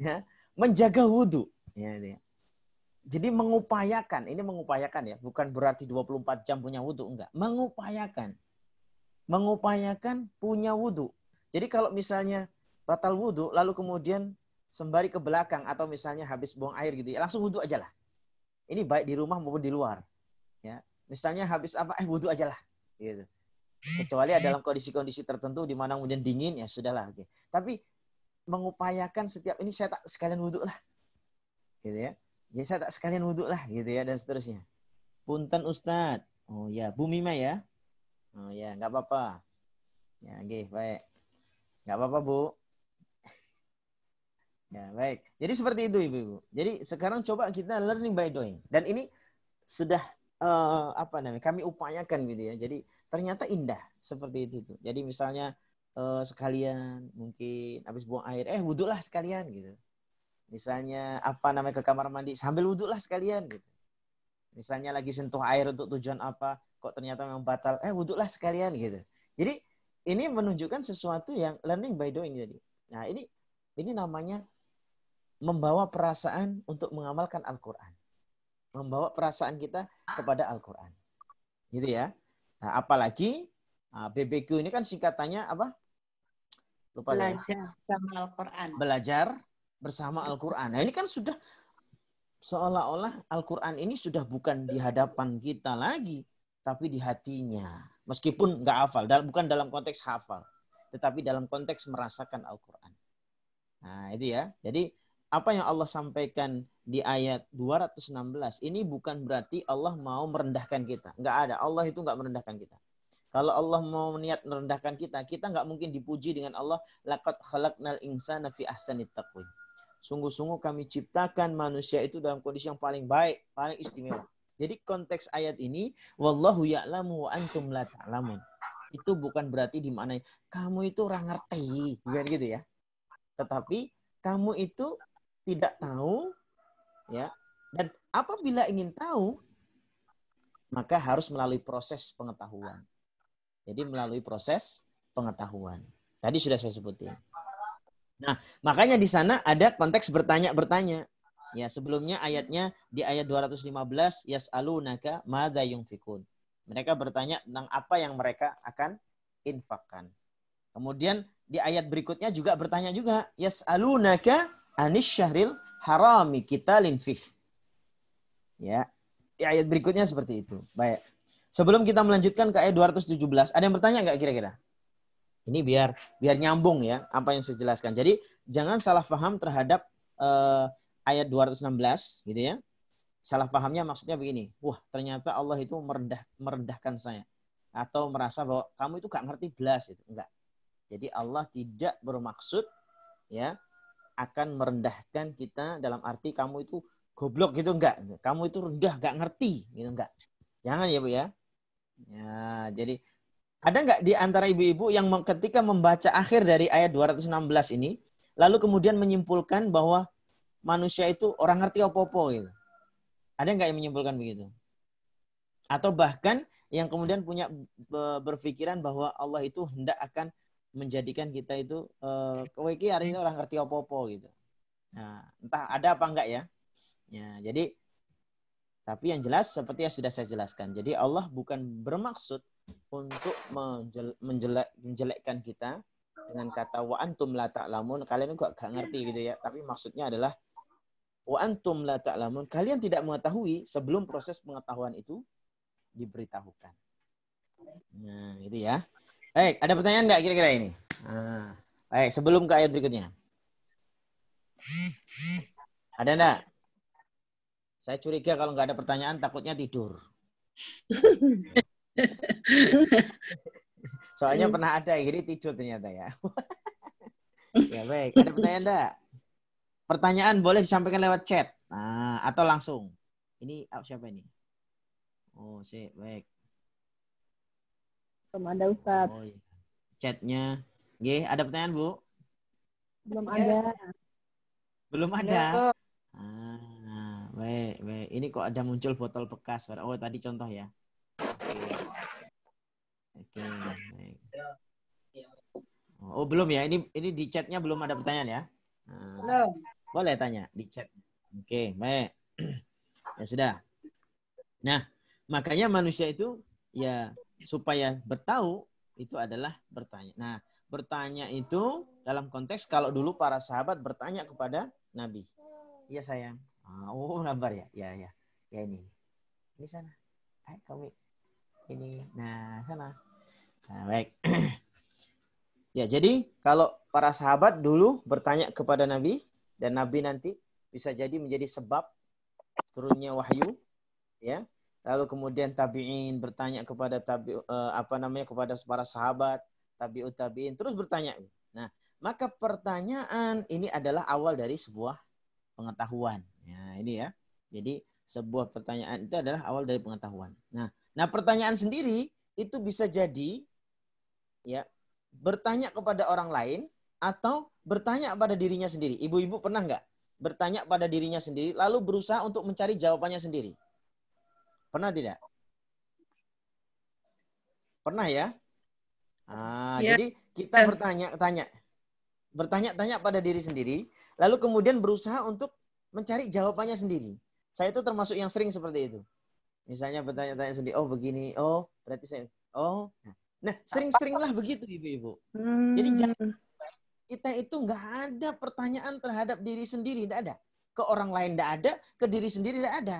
Ya, menjaga wudhu. Ya, ya. Jadi mengupayakan ya, bukan berarti 24 jam punya wudhu, enggak. Mengupayakan punya wudhu. Jadi kalau misalnya batal wudhu, lalu kemudian sembari ke belakang atau misalnya habis buang air gitu, ya, langsung wudhu aja lah. Ini baik di rumah maupun di luar. Ya, misalnya habis apa, wudhu aja lah. Gitu. Kecuali dalam kondisi-kondisi tertentu di mana kemudian dingin, ya sudahlah. Gitu. Tapi mengupayakan setiap ini saya tak sekalian wudhu lah. Gitu ya. Ya saya tak sekalian wudhu lah gitu ya dan seterusnya. Punten Ustadz. Oh ya, Bu Mima ya. Oh ya, nggak apa-apa. Ya, oke, baik. Nggak apa-apa, Bu. Ya, baik. Jadi seperti itu, Ibu-ibu. Jadi sekarang coba kita learning by doing. Dan ini sudah kami upayakan gitu ya. Jadi ternyata indah seperti itu tuh. Jadi misalnya sekalian mungkin habis buang air, wudhu lah sekalian gitu. Misalnya ke kamar mandi sambil wudhu lah sekalian gitu. Misalnya lagi sentuh air untuk tujuan apa, kok ternyata memang batal, wudhu lah sekalian gitu. Jadi ini menunjukkan sesuatu yang learning by doing jadi. Nah, ini namanya membawa perasaan untuk mengamalkan Al-Qur'an. Membawa perasaan kita kepada Al-Qur'an. Gitu ya. Nah, apalagi BBQ ini kan singkatannya apa? Lupa saya. Belajar sama Al-Qur'an. Belajar bersama Al-Qur'an. Nah, ini kan sudah seolah-olah Al-Qur'an ini sudah bukan di hadapan kita lagi, tapi di hatinya. Meskipun nggak hafal, bukan dalam konteks hafal, tetapi dalam konteks merasakan Al-Qur'an. Nah, itu ya. Jadi apa yang Allah sampaikan di ayat 216 ini bukan berarti Allah mau merendahkan kita. Nggak ada. Allah itu nggak merendahkan kita. Kalau Allah mau niat merendahkan kita, kita nggak mungkin dipuji dengan Allah. Laqad khalaqnal insana fi ahsanit taqwim. Sungguh-sungguh kami ciptakan manusia itu dalam kondisi yang paling baik, paling istimewa. Jadi konteks ayat ini, wallahu ya'lamu wa antum la ta'lamun. Itu bukan berarti dimaknai kamu itu orang ngerti, bukan gitu ya. Tetapi kamu itu tidak tahu, ya. Dan apabila ingin tahu, maka harus melalui proses pengetahuan. Jadi melalui proses pengetahuan. Tadi sudah saya sebutin. Nah, makanya di sana ada konteks bertanya-bertanya. Ya, sebelumnya ayatnya di ayat 215, yas'alunaka madza yunfikun. Mereka bertanya tentang apa yang mereka akan infakkan. Kemudian di ayat berikutnya juga bertanya juga, yas'alunaka anis syahril harami qitalin fih. Ya, di ayat berikutnya seperti itu. Baik. Sebelum kita melanjutkan ke ayat 217, ada yang bertanya nggak kira-kira? Ini biar nyambung ya apa yang saya jelaskan. Jadi jangan salah paham terhadap ayat 216 gitu ya. Salah pahamnya maksudnya begini. Wah, ternyata Allah itu merendahkan saya atau merasa bahwa kamu itu gak ngerti belas itu. Enggak. Jadi Allah tidak bermaksud ya akan merendahkan kita dalam arti kamu itu goblok gitu enggak. Kamu itu rendah gak ngerti gitu enggak. Jangan ya Bu ya. Ya, jadi ada nggak di antara ibu-ibu yang ketika membaca akhir dari ayat 216 ini, lalu kemudian menyimpulkan bahwa manusia itu orang ngerti apa-apa gitu? Ada nggak yang menyimpulkan begitu? Atau bahkan yang kemudian punya berpikiran bahwa Allah itu hendak akan menjadikan kita itu kowe iki hari ini orang ngerti apa-apa gitu. Nah, entah ada apa enggak ya. Ya, jadi tapi yang jelas seperti yang sudah saya jelaskan. Jadi Allah bukan bermaksud untuk menjelekkan kita dengan kata wa antum la ta'lamun, kalian kok gak ngerti gitu ya. Tapi maksudnya adalah wa antum la ta'lamun, kalian tidak mengetahui sebelum proses pengetahuan itu diberitahukan. Nah, itu ya. Baik, ada pertanyaan enggak kira-kira ini? Nah, baik, sebelum ke ayat berikutnya. Ada enggak? Saya curiga kalau nggak ada pertanyaan takutnya tidur. Soalnya pernah ada jadi tidur ternyata ya. Ya baik, ada pertanyaan enggak? Pertanyaan boleh disampaikan lewat chat. Nah, atau langsung. Ini siapa ini? Oh, sip, baik. Belum ada Ustaz. Oh, iya. Chatnya. Nggih, ada pertanyaan, Bu? Belum ada. Belum ada. Baik. Ini kok ada muncul botol bekas. Oh, tadi contoh ya. Oke. Baik. Oh, belum ya. Ini di chatnya belum ada pertanyaan ya. Belum. Boleh tanya di chat. Oke, baik. Ya sudah. Nah, makanya manusia itu ya supaya bertahu itu adalah bertanya. Nah, bertanya itu dalam konteks kalau dulu para sahabat bertanya kepada Nabi. Iya sayang. Oh, gambar ya? Ya. Ya ini. Ini sana. Kamu ini. Nah, sana. Nah, baik. Ya, jadi kalau para sahabat dulu bertanya kepada Nabi dan Nabi nanti bisa jadi menjadi sebab turunnya wahyu, ya. Lalu kemudian tabi'in bertanya kepada kepada para sahabat, tabi'ut tabi'in terus bertanya. Nah, maka pertanyaan ini adalah awal dari sebuah pengetahuan. Ya, ini ya. Jadi sebuah pertanyaan itu adalah awal dari pengetahuan. Nah, pertanyaan sendiri itu bisa jadi ya bertanya kepada orang lain atau bertanya pada dirinya sendiri. Ibu-ibu pernah nggak bertanya pada dirinya sendiri lalu berusaha untuk mencari jawabannya sendiri? Pernah tidak? Pernah ya? Ya. Jadi kita bertanya-tanya pada diri sendiri, lalu kemudian berusaha untuk mencari jawabannya sendiri. Saya itu termasuk yang sering seperti itu. Misalnya bertanya-tanya sendiri, oh begini, oh berarti saya, oh. Nah, sering-seringlah begitu ibu-ibu. Jadi jangan kita itu nggak ada pertanyaan terhadap diri sendiri, tidak ada. Ke orang lain tidak ada, ke diri sendiri tidak ada.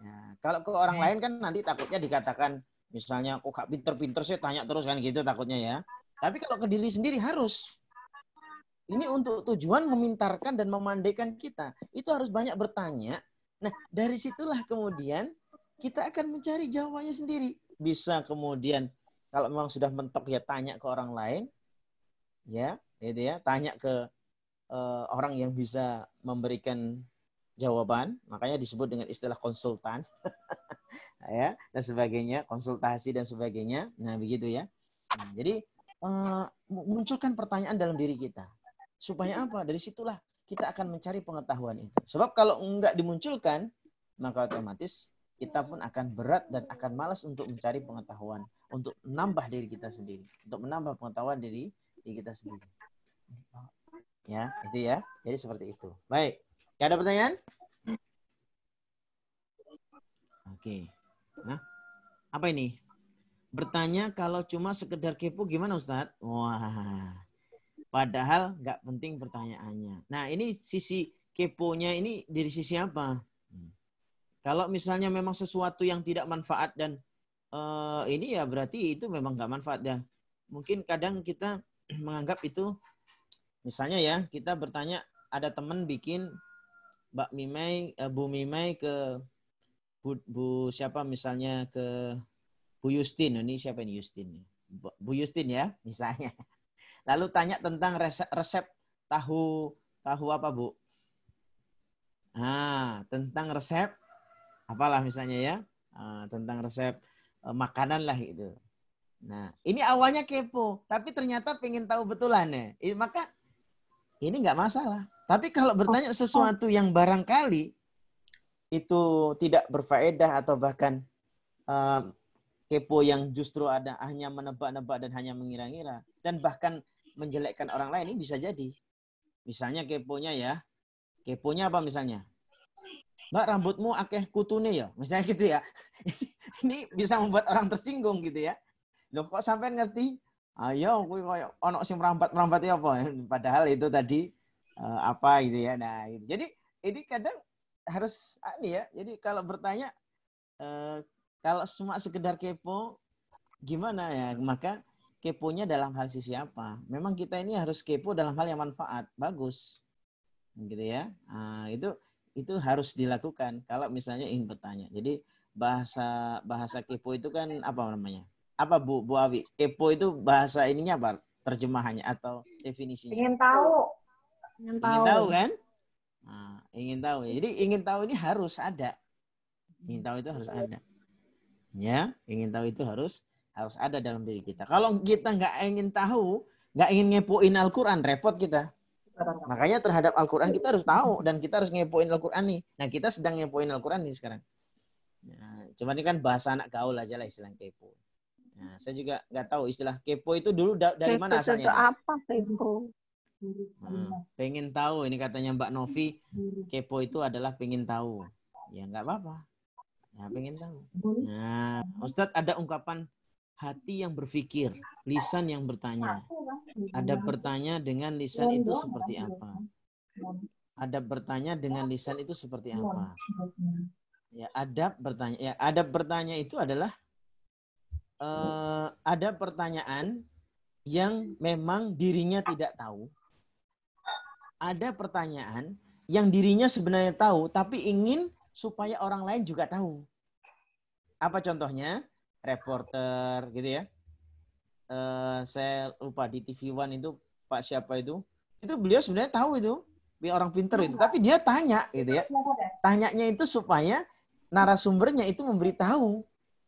Ya, kalau ke orang lain kan nanti takutnya dikatakan, misalnya, kok gak pinter-pinter saya tanya terus kan gitu takutnya ya. Tapi kalau ke diri sendiri harus. Ini untuk tujuan memintarkan dan memandaikan kita. Itu harus banyak bertanya. Nah, dari situlah kemudian kita akan mencari jawabannya sendiri. Bisa kemudian kalau memang sudah mentok ya tanya ke orang lain, ya, gitu ya, tanya ke orang yang bisa memberikan jawaban, makanya disebut dengan istilah konsultan, ya, dan sebagainya, konsultasi dan sebagainya. Nah, begitu ya. Nah, jadi munculkan pertanyaan dalam diri kita. Supaya apa? Dari situlah kita akan mencari pengetahuan itu. Sebab kalau enggak dimunculkan, maka otomatis kita pun akan berat dan akan malas untuk mencari pengetahuan, untuk menambah diri kita sendiri, untuk menambah pengetahuan diri kita sendiri. Ya, itu ya. Jadi seperti itu. Baik. Ada pertanyaan? Oke. Nah, apa ini? Bertanya kalau cuma sekedar kepo gimana Ustadz? Wah. Padahal nggak penting pertanyaannya. Nah, ini sisi keponya ini dari sisi apa? Kalau misalnya memang sesuatu yang tidak manfaat dan ini ya berarti itu memang nggak manfaat ya. Mungkin kadang kita menganggap itu, misalnya ya, kita bertanya, ada teman bikin Mbak Mimai, Bu Mimai ke Bu siapa misalnya, ke Bu Yustin. Ini siapa ini Yustin? Bu Yustin ya, misalnya. Lalu tanya tentang resep tahu apa, Bu? Nah, tentang resep apalah misalnya ya, tentang resep makanan lah gitu. Nah, ini awalnya kepo, tapi ternyata pengen tahu betulan ya. Maka ini nggak masalah. Tapi kalau bertanya sesuatu yang barangkali itu tidak berfaedah atau bahkan kepo yang justru ada hanya menebak-nebak dan hanya mengira-ngira dan bahkan menjelekkan orang lain, ini bisa jadi. Misalnya keponya ya, keponya apa misalnya? Mbak, rambutmu akeh kutune ya, misalnya gitu ya. Ini bisa membuat orang tersinggung gitu ya. Loh kok sampai ngerti? Ayo, kuwi koyo ono sing merambat-merambat ya apa? Padahal itu tadi apa gitu ya. Nah, gitu. Jadi ini kadang harus ya. Jadi kalau bertanya kalau cuma sekedar kepo gimana ya? Maka keponya dalam hal sisi apa? Memang kita ini harus kepo dalam hal yang manfaat, bagus, gitu ya. Nah, itu harus dilakukan kalau misalnya ingin bertanya. Jadi bahasa kepo itu kan apa namanya? Apa Bu Awi? Kepo itu bahasa ininya apa? Terjemahannya atau definisinya? Ingin tahu. Ingin tahu kan? Nah, ingin tahu. Jadi ingin tahu ini harus ada. Ingin tahu itu harus ada. Ya, ingin tahu itu harus ada dalam diri kita. Kalau kita nggak ingin tahu, nggak ingin ngepoin Al-Quran, repot kita. Makanya terhadap Al-Quran kita harus tahu dan kita harus ngepoin Al-Quran nih. Nah, kita sedang ngepoin Al-Quran nih sekarang. Nah, cuma ini kan bahasa anak gaul aja lah istilah kepo. Nah, saya juga nggak tahu istilah kepo itu dulu dari mana asalnya. Itu apa kepo? Pengen tahu, ini katanya Mbak Novi, kepo itu adalah pengen tahu. Ya nggak apa-apa. Ya pengen tahu. Nah, Ustadz ada ungkapan hati yang berpikir, lisan yang bertanya. Ada bertanya dengan lisan itu seperti apa? Ada bertanya dengan lisan itu seperti apa? Ya, adab bertanya. Ya, adab bertanya itu adalah ada pertanyaan yang memang dirinya tidak tahu. Ada pertanyaan yang dirinya sebenarnya tahu, tapi ingin supaya orang lain juga tahu. Apa contohnya? Reporter gitu ya. Saya lupa di TV One itu Pak siapa itu beliau sebenarnya tahu itu, dia orang pinter itu, tapi dia tanya gitu ya. Tanyanya itu supaya narasumbernya itu memberitahu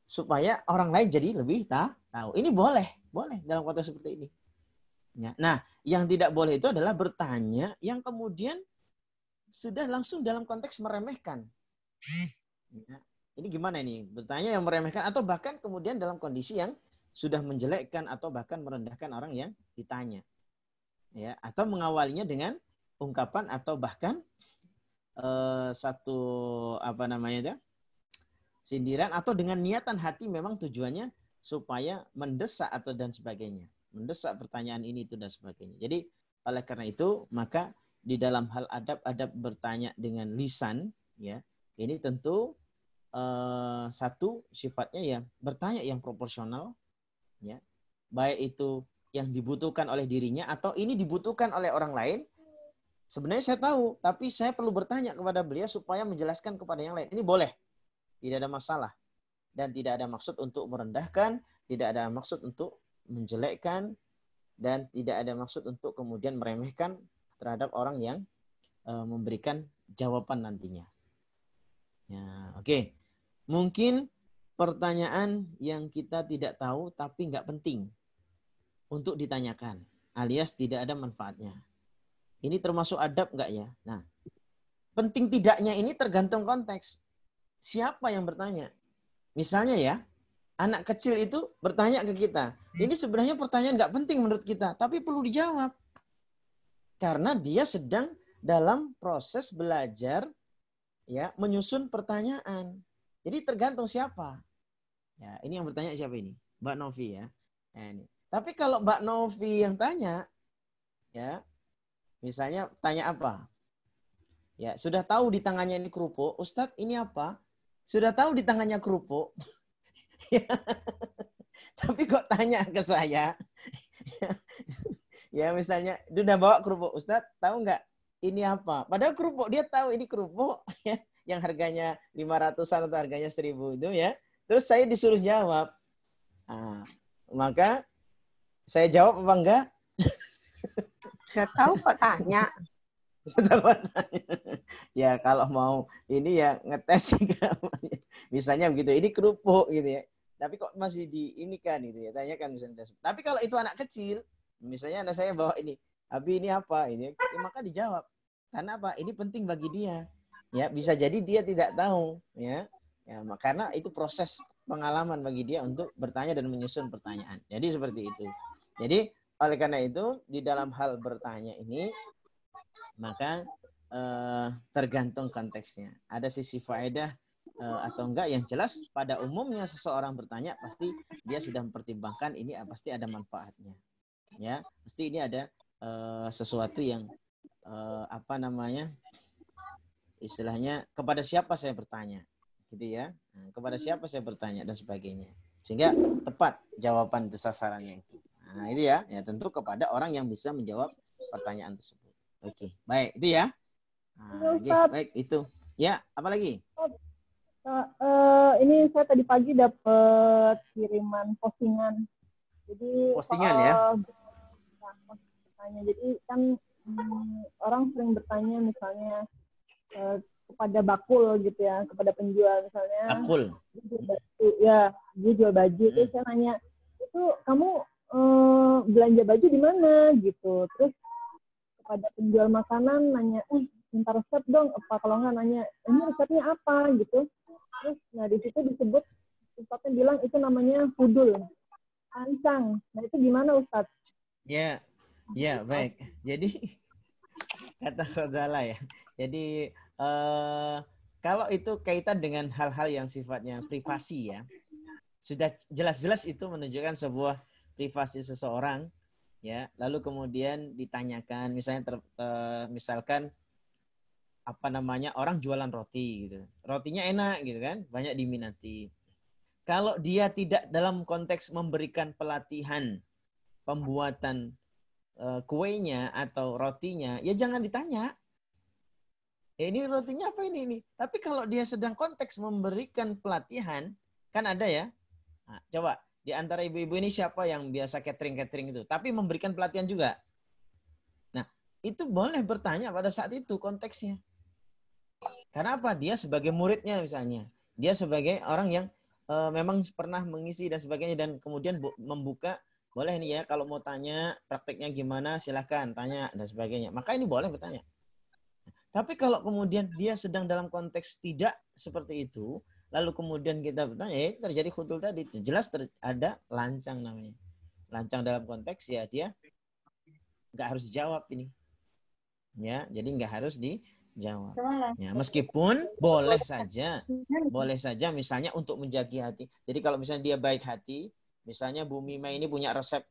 supaya orang lain jadi lebih tahu. Ini boleh dalam konteks seperti ini. Ya. Nah, yang tidak boleh itu adalah bertanya yang kemudian sudah langsung dalam konteks meremehkan. Ya. Ini gimana ini? Bertanya yang meremehkan atau bahkan kemudian dalam kondisi yang sudah menjelekkan atau bahkan merendahkan orang yang ditanya. Ya, atau mengawalinya dengan ungkapan atau bahkan satu apa namanya itu? Sindiran atau dengan niatan hati memang tujuannya supaya mendesak atau dan sebagainya. Mendesak pertanyaan ini itu dan sebagainya. Jadi oleh karena itu maka di dalam hal adab bertanya dengan lisan ya, ini tentu satu sifatnya yang bertanya yang proporsional ya, baik itu yang dibutuhkan oleh dirinya atau ini dibutuhkan oleh orang lain, sebenarnya saya tahu, tapi saya perlu bertanya kepada beliau supaya menjelaskan kepada yang lain. Ini boleh, tidak ada masalah. Dan tidak ada maksud untuk merendahkan, tidak ada maksud untuk menjelekkan, dan tidak ada maksud untuk kemudian meremehkan terhadap orang yang memberikan jawaban nantinya. Ya, oke. Mungkin pertanyaan yang kita tidak tahu tapi nggak penting untuk ditanyakan, alias tidak ada manfaatnya. Ini termasuk adab nggak ya? Nah, penting tidaknya ini tergantung konteks. Siapa yang bertanya? Misalnya ya, anak kecil itu bertanya ke kita. Ini sebenarnya pertanyaan nggak penting menurut kita, tapi perlu dijawab. Karena dia sedang dalam proses belajar, ya, menyusun pertanyaan. Jadi tergantung siapa. Ya, ini yang bertanya siapa ini? Mbak Novi ya. Nah, ini. Tapi kalau Mbak Novi yang tanya, ya, misalnya tanya apa? Ya, sudah tahu di tangannya ini kerupuk, Ustadz ini apa? Sudah tahu di tangannya kerupuk. Tapi kok tanya ke saya? Ya, misalnya dia udah bawa kerupuk, Ustadz tahu nggak ini apa? Padahal kerupuk dia tahu ini kerupuk ya, yang harganya 500-an atau harganya 1.000 itu ya. Terus saya disuruh jawab. Nah, maka saya jawab apa enggak? Sudah tahu kok tanya. Ya kalau mau ini ya ngetes misalnya begitu, ini kerupuk gitu ya. Tapi kok masih di ini kan gitu ya, tanyakan misalnya. Tapi kalau itu anak kecil, misalnya anak saya bawa ini, Abi ini apa? Ini ya, maka dijawab. Karena apa? Ini penting bagi dia. Ya, bisa jadi dia tidak tahu, ya. Ya, karena itu proses pengalaman bagi dia untuk bertanya dan menyusun pertanyaan. Jadi seperti itu. Jadi oleh karena itu di dalam hal bertanya ini maka tergantung konteksnya. Ada sisi faedah atau enggak, yang jelas pada umumnya seseorang bertanya pasti dia sudah mempertimbangkan ini pasti ada manfaatnya. Ya, pasti ini ada sesuatu yang apa namanya? Istilahnya kepada siapa saya bertanya. Gitu ya. Nah, kepada siapa saya bertanya dan sebagainya. Sehingga tepat jawaban sasarannya itu. Nah, itu ya. Ya tentu kepada orang yang bisa menjawab pertanyaan tersebut. Oke, baik. Itu ya. Nah, baik, itu. Ya, apa lagi? Ini saya tadi pagi dapat kiriman postingan. Jadi postingan ya. Jadi kan orang sering bertanya misalnya kepada bakul gitu ya, kepada penjual misalnya. Bakul. Ya, dia jual baju. Terus saya nanya, itu kamu belanja baju di mana gitu. Terus kepada penjual makanan nanya, minta resep dong. Apa kalau nggak nanya, ini resepnya apa gitu. Terus, nah di situ disebut, Ustadznya bilang itu namanya hudul, ancang. Nah itu gimana Ustadz? Ya, ya baik. Jadi kata saudara ya. Jadi kalau itu kaitan dengan hal-hal yang sifatnya privasi ya, sudah jelas-jelas itu menunjukkan sebuah privasi seseorang ya. Lalu kemudian ditanyakan, misalnya misalkan apa namanya, orang jualan roti gitu, rotinya enak gitu kan, banyak diminati. Kalau dia tidak dalam konteks memberikan pelatihan pembuatan kuenya atau rotinya, ya jangan ditanya. Ini rotinya apa ini? Tapi kalau dia sedang konteks memberikan pelatihan, kan ada ya. Nah, coba di antara ibu-ibu ini siapa yang biasa catering itu, tapi memberikan pelatihan juga. Nah, itu boleh bertanya pada saat itu konteksnya. Karena apa? Dia sebagai muridnya misalnya, dia sebagai orang yang memang pernah mengisi dan sebagainya, dan kemudian membuka, boleh nih ya kalau mau tanya prakteknya gimana silahkan tanya dan sebagainya. Maka ini boleh bertanya. Tapi kalau kemudian dia sedang dalam konteks tidak seperti itu, lalu kemudian kita bertanya, terjadi khudul tadi, jelas ada lancang namanya. Lancang dalam konteks ya dia nggak harus dijawab ini. Ya, jadi nggak harus dijawab. Ya, meskipun boleh saja misalnya untuk menjaga hati. Jadi kalau misalnya dia baik hati, misalnya Bu Mima ini punya resep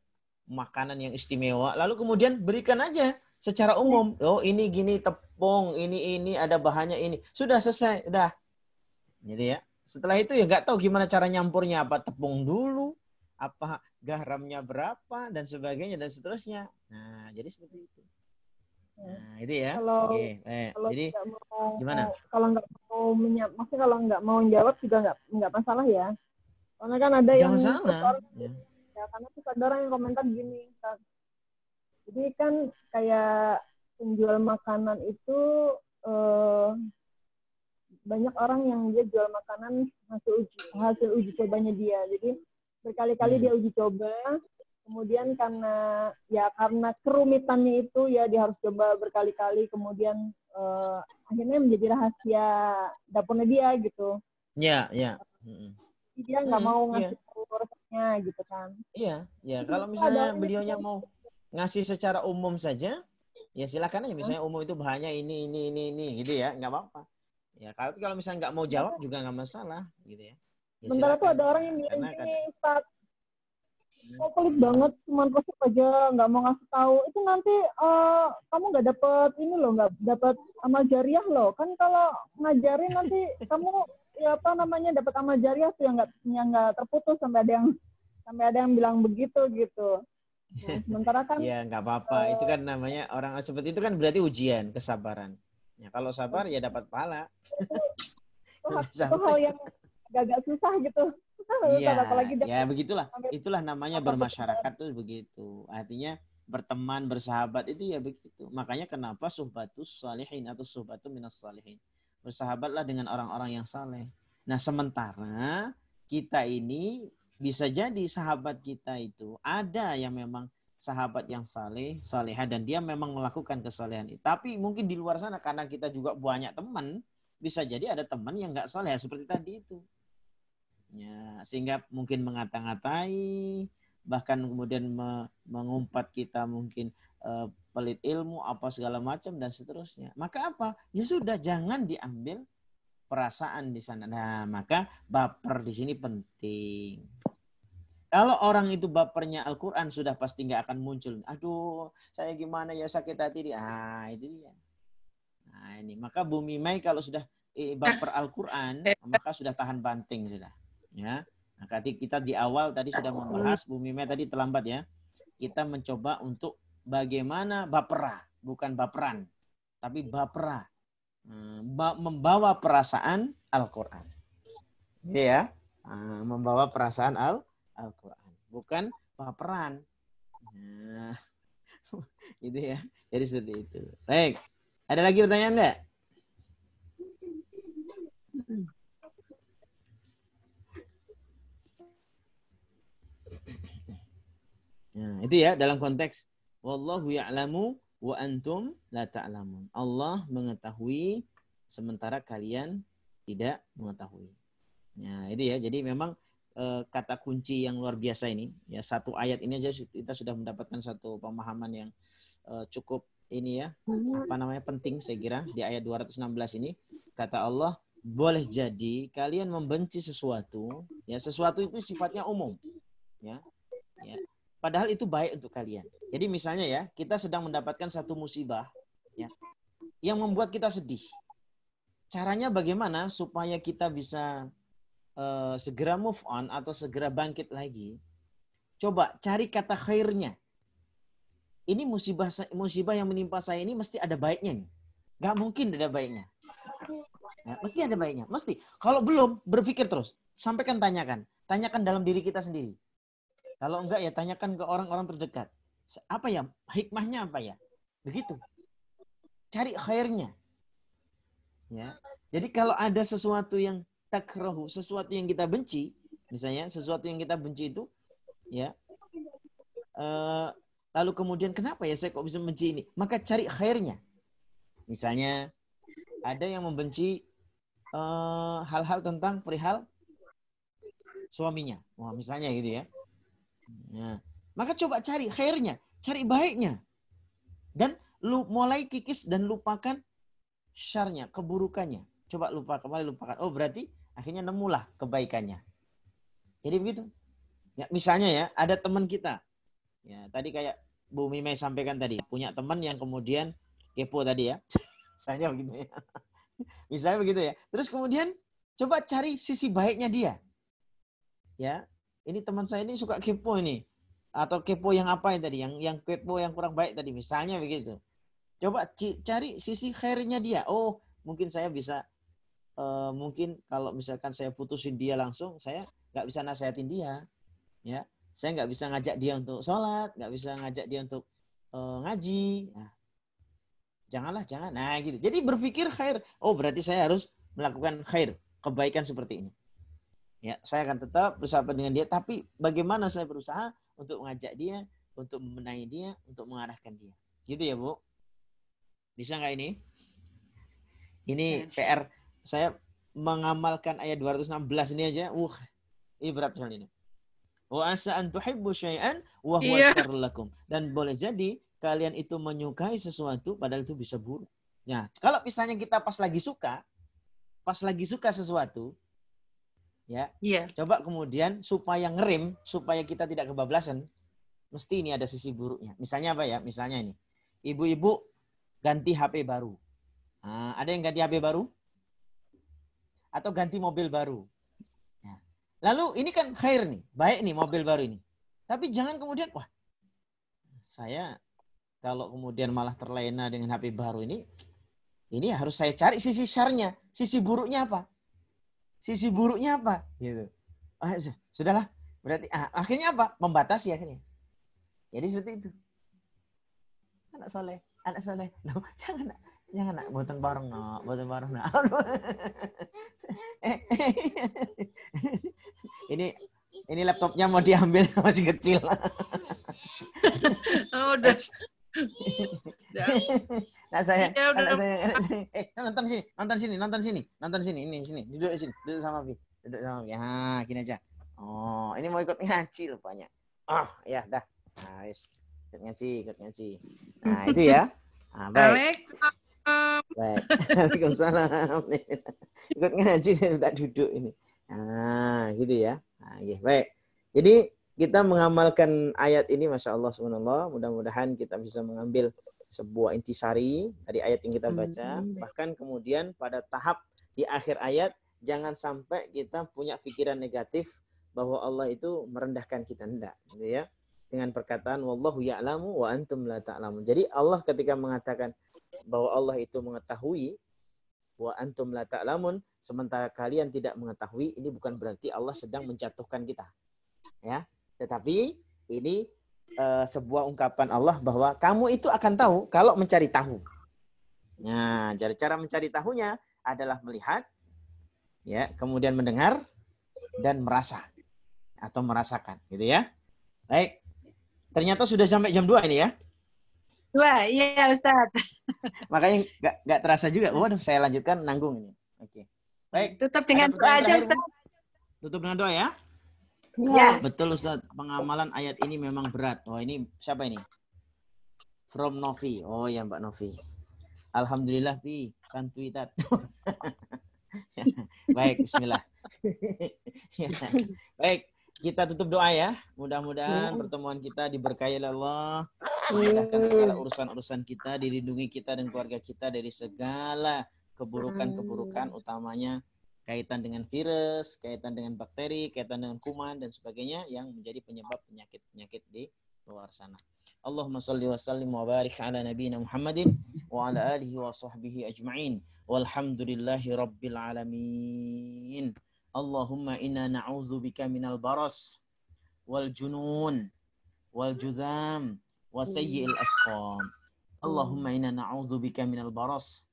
makanan yang istimewa, lalu kemudian berikan aja secara umum. Oh, ini gini tepung, ini ada bahannya ini. Sudah selesai, udah. Jadi ya, setelah itu ya nggak tahu gimana cara nyampurnya, apa tepung dulu, apa garamnya berapa, dan sebagainya, dan seterusnya. Nah, jadi seperti itu. Nah, itu ya. Kalau jadi nggak mau, gimana? Kalau nggak mau maksudnya kalau nggak mau jawab juga nggak masalah ya. Karena kan ada yang masalah. Ya, karena tuh ada orang yang komentar gini, Kak. Jadi kan kayak penjual makanan itu banyak orang yang dia jual makanan hasil uji cobanya dia. Jadi berkali-kali dia uji coba, kemudian karena kerumitannya itu ya dia harus coba berkali-kali, kemudian akhirnya menjadi rahasia dapurnya dia gitu. Iya. Dia nggak mau ngasih resepnya gitu kan. Iya. Kalau misalnya beliaunya mau ngasih secara umum saja, ya silakan aja. Misalnya umum itu bahannya ini gitu ya, nggak apa-apa. Ya, kalau misalnya nggak mau jawab juga nggak masalah, gitu ya. Sementara tuh ada orang yang bilang gini, Ustaz, kok pelit banget, cuma resep aja, nggak mau ngasih tahu. Itu nanti kamu nggak dapet ini loh, nggak dapet amal jariah loh. Kan kalau ngajarin nanti kamu dapat amal jariah tuh yang nggak terputus sampai ada yang bilang begitu gitu. Nah, sementara kan ya nggak apa-apa. Itu kan namanya orang seperti itu kan berarti ujian kesabaran. Ya, kalau sabar ya dapat pahala. Itu hal yang agak susah gitu. Ya begitulah. Itulah namanya bermasyarakat tuh begitu. Artinya berteman, bersahabat itu ya begitu. Makanya kenapa suhbatus salihin atau suhbatu minas salihin. Bersahabatlah dengan orang-orang yang saleh. Nah, sementara kita ini bisa jadi sahabat kita itu ada yang memang sahabat yang saleh, salehah, dan dia memang melakukan kesalehan itu. Tapi mungkin di luar sana karena kita juga banyak teman, bisa jadi ada teman yang nggak saleh seperti tadi itu. Ya, sehingga mungkin mengata-ngatai, bahkan kemudian mengumpat kita mungkin pelit ilmu apa segala macam dan seterusnya. Maka apa? Ya sudah, jangan diambil perasaan di sana. Nah, maka baper di sini penting. Kalau orang itu bapernya Al-Quran sudah pasti nggak akan muncul. Aduh, saya gimana ya, sakit hati dia. Itu dia. Nah, ini. Maka Bu Mimai kalau sudah baper Al-Quran, maka sudah tahan banting sudah. Ya. Nah, kita di awal tadi sudah membahas, Bu Mimai tadi terlambat ya. Kita mencoba untuk bagaimana bapera, bukan baperan, tapi bapera. Membawa perasaan Al-Quran. Ya. Membawa perasaan Al-Quran, bukan baperan. Nah, gitu ya. Jadi seperti itu. Baik. Ada lagi pertanyaan enggak? Nah, itu ya dalam konteks wallahu ya'lamu wa antum la ta'lamun. Allah mengetahui sementara kalian tidak mengetahui. Nah, itu ya. Jadi memang kata kunci yang luar biasa ini, ya satu ayat ini aja kita sudah mendapatkan satu pemahaman yang cukup ini ya, penting saya kira. Di ayat 216 ini kata Allah, boleh jadi kalian membenci sesuatu, ya sesuatu itu sifatnya umum, ya. Padahal itu baik untuk kalian. Jadi misalnya ya, kita sedang mendapatkan satu musibah, ya, yang membuat kita sedih. Caranya bagaimana supaya kita bisa segera move on atau segera bangkit lagi? Coba cari kata khairnya. Ini musibah yang menimpa saya ini mesti ada baiknya nih. Gak mungkin ada baiknya. Ya, mesti ada baiknya. Mesti. Kalau belum, berpikir terus. Sampaikan, tanyakan. Tanyakan dalam diri kita sendiri. Kalau enggak ya tanyakan ke orang-orang terdekat. Apa ya? Hikmahnya apa ya? Begitu. Cari khairnya. Ya. Jadi kalau ada sesuatu yang takrahu, sesuatu yang kita benci, misalnya sesuatu yang kita benci itu, ya, lalu kemudian kenapa ya saya kok bisa benci ini? Maka cari khairnya. Misalnya ada yang membenci hal-hal tentang perihal suaminya, wah misalnya gitu ya. Nah, maka coba cari khairnya, cari baiknya, dan mulai kikis dan lupakan syarnya, keburukannya. Coba lupakan. Oh berarti akhirnya nemulah kebaikannya. Jadi begitu. Ya, misalnya ya, ada teman kita. Ya, tadi kayak Bu Mimai sampaikan tadi, punya teman yang kemudian kepo tadi ya. Misalnya begitu ya. Misalnya begitu ya. Terus kemudian coba cari sisi baiknya dia. Ya, ini teman saya ini suka kepo ini. atau kepo yang apa yang tadi? Yang kepo yang kurang baik tadi, misalnya begitu. Coba cari sisi khairnya dia. Oh, mungkin saya bisa mungkin kalau misalkan saya putusin dia langsung, saya nggak bisa nasihatin dia, ya. Saya nggak bisa ngajak dia untuk sholat, nggak bisa ngajak dia untuk ngaji. Nah, jangan. Nah, gitu. Jadi berpikir khair. Oh, berarti saya harus melakukan khair, kebaikan seperti ini. Ya, saya akan tetap bersahabat dengan dia, tapi bagaimana saya berusaha untuk mengajak dia, untuk membenahi dia, untuk mengarahkan dia. Gitu ya, Bu? Bisa nggak ini? Ini PR saya mengamalkan ayat 216 ini aja. Ini berat sekali ini. Wa asa an tuhibbu syai'an wa huwa syarrun lakum. Dan boleh jadi kalian itu menyukai sesuatu padahal itu bisa buruk. Nah, kalau misalnya kita pas lagi suka sesuatu, ya. Coba kemudian supaya ngerem, supaya kita tidak kebablasan, mesti ini ada sisi buruknya. Misalnya apa ya? Misalnya ini. Ibu-ibu ganti HP baru. Nah, ada yang ganti HP baru? Atau ganti mobil baru? Nah, lalu ini kan khair nih, baik nih mobil baru ini. Tapi jangan kemudian, wah, saya kalau kemudian malah terlena dengan HP baru ini harus saya cari sisi syarnya, sisi buruknya apa? Sisi buruknya apa? Gitu. Sudahlah, berarti akhirnya apa? Membatasi akhirnya. Jadi seperti itu. Anak soleh. No, jangan nak, boten bareng nak. Ini laptopnya mau diambil, masih kecil. Oh, udah. Anak saya. Nonton sini. Ini duduk di sini, duduk sama Bi. Gini aja. Oh, ini mau ikut ngaji rupanya. Oh, ya dah. Nah, ikut ngaji. Nah, itu ya. Baik. Baik. Waalaikumsalam. Ikut ngaji saya tak duduk ini. Nah, gitu ya. Nah, baik. Jadi kita mengamalkan ayat ini, Masya Allah, subhanallah. Mudah-mudahan kita bisa mengambil sebuah intisari dari ayat yang kita baca. Bahkan kemudian pada tahap di akhir ayat, jangan sampai kita punya pikiran negatif bahwa Allah itu merendahkan kita. Enggak, gitu ya. Dengan perkataan, Wallahu ya'lamu wa antum la ta'lamun. Jadi Allah ketika mengatakan bahwa Allah itu mengetahui, wa antum la ta'lamun, sementara kalian tidak mengetahui, ini bukan berarti Allah sedang menjatuhkan kita. Ya. Tetapi ini sebuah ungkapan Allah bahwa kamu itu akan tahu kalau mencari tahu. Nah, cara mencari tahunya adalah melihat, ya, kemudian mendengar dan merasa atau merasakan, gitu ya. Baik. Ternyata sudah sampai jam 2 ini ya. 2, iya Ustaz. Makanya nggak terasa juga. Waduh, saya lanjutkan nanggung ini. Oke. Baik. Tutup dengan doa aja Ustaz. Tutup dengan doa ya. Ya. Betul Ustaz, pengamalan ayat ini memang berat. Oh, ini siapa ini? From Novi. Oh ya, Mbak Novi. Alhamdulillah, Pi. Santuy tat. Baik, bismillah. Baik, kita tutup doa ya. Mudah-mudahan pertemuan kita diberkahi oleh Allah. Memudahkan segala urusan-urusan kita, dilindungi kita dan keluarga kita dari segala keburukan-keburukan, utamanya kaitan dengan virus, kaitan dengan bakteri, kaitan dengan kuman dan sebagainya yang menjadi penyebab penyakit-penyakit di luar sana. Allahumma salli wa sallim wa barik ala nabiyina Muhammadin wa ala alihi wa sahbihi ajma'in. Walhamdulillahi rabbil alamin. Allahumma inna na'udzubika minal baras wal junun wal judham wa sayyi'il asqam. Allahumma inna na'udzubika minal baras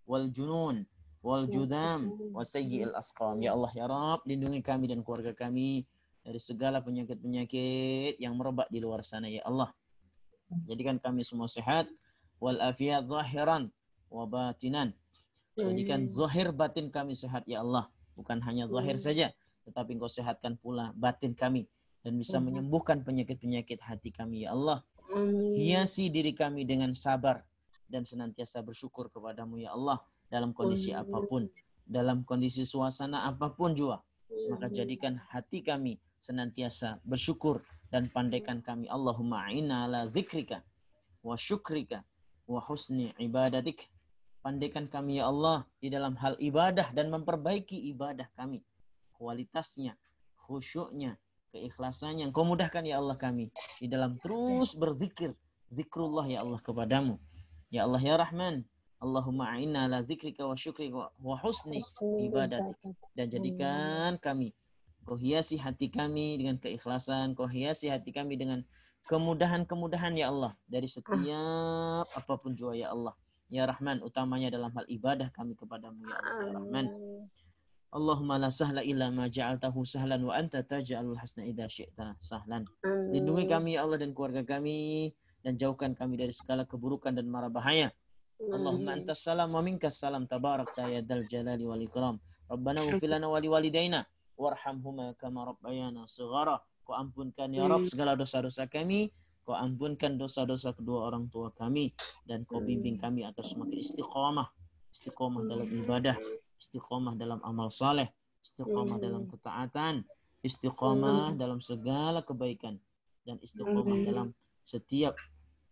wal junun wal judam wa sayyi'il asqam. Ya Allah, ya Rabb, lindungi kami dan keluarga kami dari segala penyakit-penyakit yang merebak di luar sana, ya Allah. Jadikan kami semua sehat wal afiyat zahiran wa batinan. Jadikan zahir batin kami sehat, ya Allah. Bukan hanya zahir saja, tetapi Engkau sehatkan pula batin kami dan bisa menyembuhkan penyakit-penyakit hati kami, ya Allah. Hiasi diri kami dengan sabar dan senantiasa bersyukur kepadamu, ya Allah. Dalam kondisi apapun, dalam kondisi suasana apapun juga, maka jadikan hati kami senantiasa bersyukur dan pandaikan kami. Allahumma a'inna ala zikrika wa syukrika wa husni ibadatik. Pandaikan kami, ya Allah, di dalam hal ibadah dan memperbaiki ibadah kami, kualitasnya, khusyuknya, keikhlasannya. Engkau mudahkan ya Allah kami di dalam terus berzikir, zikrullah ya Allah kepadamu. Ya Allah ya Rahman, Allahumma a'inna ala zikrika wa syukrika wa husni ibadatik. Dan jadikan kami, Kau hiasi hati kami dengan keikhlasan, Kau hiasi hati kami dengan kemudahan-kemudahan ya Allah dari setiap apapun jua ya Allah. Ya Rahman, utamanya dalam hal ibadah kami kepadamu ya Allah ya Rahman. Allahumma la sahla illa ma ja'altahu sahlan wa anta taj'alul hasna idza syi'ta sahlan. Lindungi kami ya Allah dan keluarga kami dan jauhkan kami dari segala keburukan dan mara bahaya. Allahumma antas salam wa minkas salam tabarakta ya dzal jalali wal ikram. Rabbana ighfir lana wa liwalidayna warhamhuma kama rabbayana shighara. Kau ampunkan ya Rabb segala dosa-dosa kami, Kau ampunkan dosa-dosa kedua orang tua kami, dan Kau bimbing kami agar semakin istiqomah dalam ibadah, istiqomah dalam amal saleh, istiqomah dalam ketaatan, istiqomah dalam segala kebaikan, dan istiqomah dalam setiap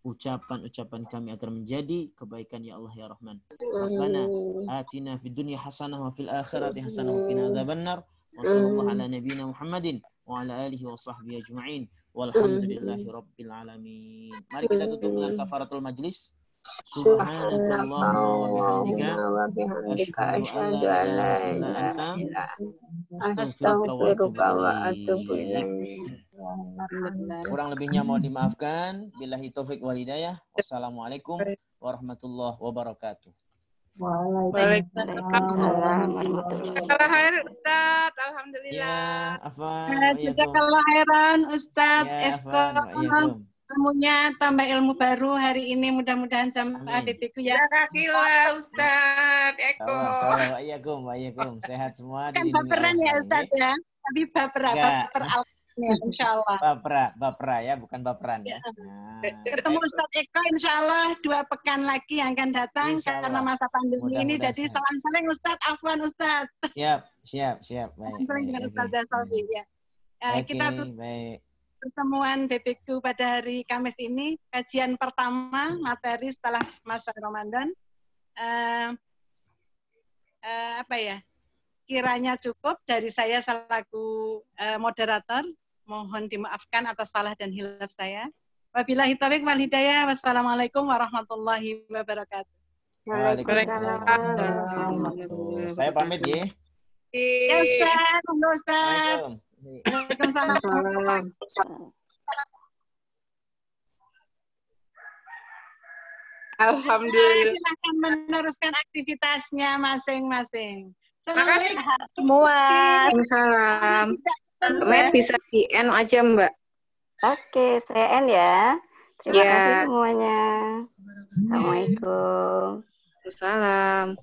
ucapan-ucapan kami agar menjadi kebaikan ya Allah ya Rahman. Rabbana atina fid dunya hasanah wa fil akhirati hasanah wa qina adzabannar. Wa sallallahu ala nabiyyina Muhammadin wa ala alihi wa sahbihi ajma'in. Walhamdulillahi rabbil alamin. Mari kita tutup dengan kafaratul majlis. Subhanakallahumma wa bihamdika asyhadu an la ilaha illa anta astaghfiruka wa atubu ilaik. Kurang lebihnya mohon dimaafkan. Billahi taufik wal hidayah. Wassalamualaikum warahmatullahi wabarakatuh. Waalaikumsalam warahmatullahi wabarakatuh. Ustaz, alhamdulillah. Ya, Afan. Jazakallah khairan Ustaz Esko. Waalaikumsalam. Ilmunya tambah ilmu baru hari ini, mudah-mudahan jamaah BBQ ya. Alhamdulillah Ustaz Eko. Waalaikumsalam. Sehat semua. Kan baperan ya Ustaz ya. Tapi baper ya, insya Allah. Bapera ya, bukan baperan ya. Nah, ketemu Ustaz Eko insya Allah 2 pekan lagi yang akan datang karena masa pandemi ini. Jadi salam-saling Ustaz, afwan Ustaz. Siap. Baik. Saling dengan Ustaz Salvi ya. Kita baik. Pertemuan BBQ pada hari Kamis ini, kajian pertama materi setelah masa Ramadan. Kiranya cukup dari saya selaku moderator. Mohon dimaafkan atas salah dan hilaf saya. Wabillahi taufiq wal hidayah. Wassalamualaikum warahmatullahi wabarakatuh. Waalaikumsalam. Saya pamit ya. Ya Ustaz, Ustaz. Waalaikumsalam. Alhamdulillah. Silakan meneruskan aktivitasnya masing-masing. Makasih semua. Waalaikumsalam. Mbak bisa di end aja Mbak. Oke, saya end ya. Terima kasih semuanya. Assalamualaikum. Waalaikumsalam.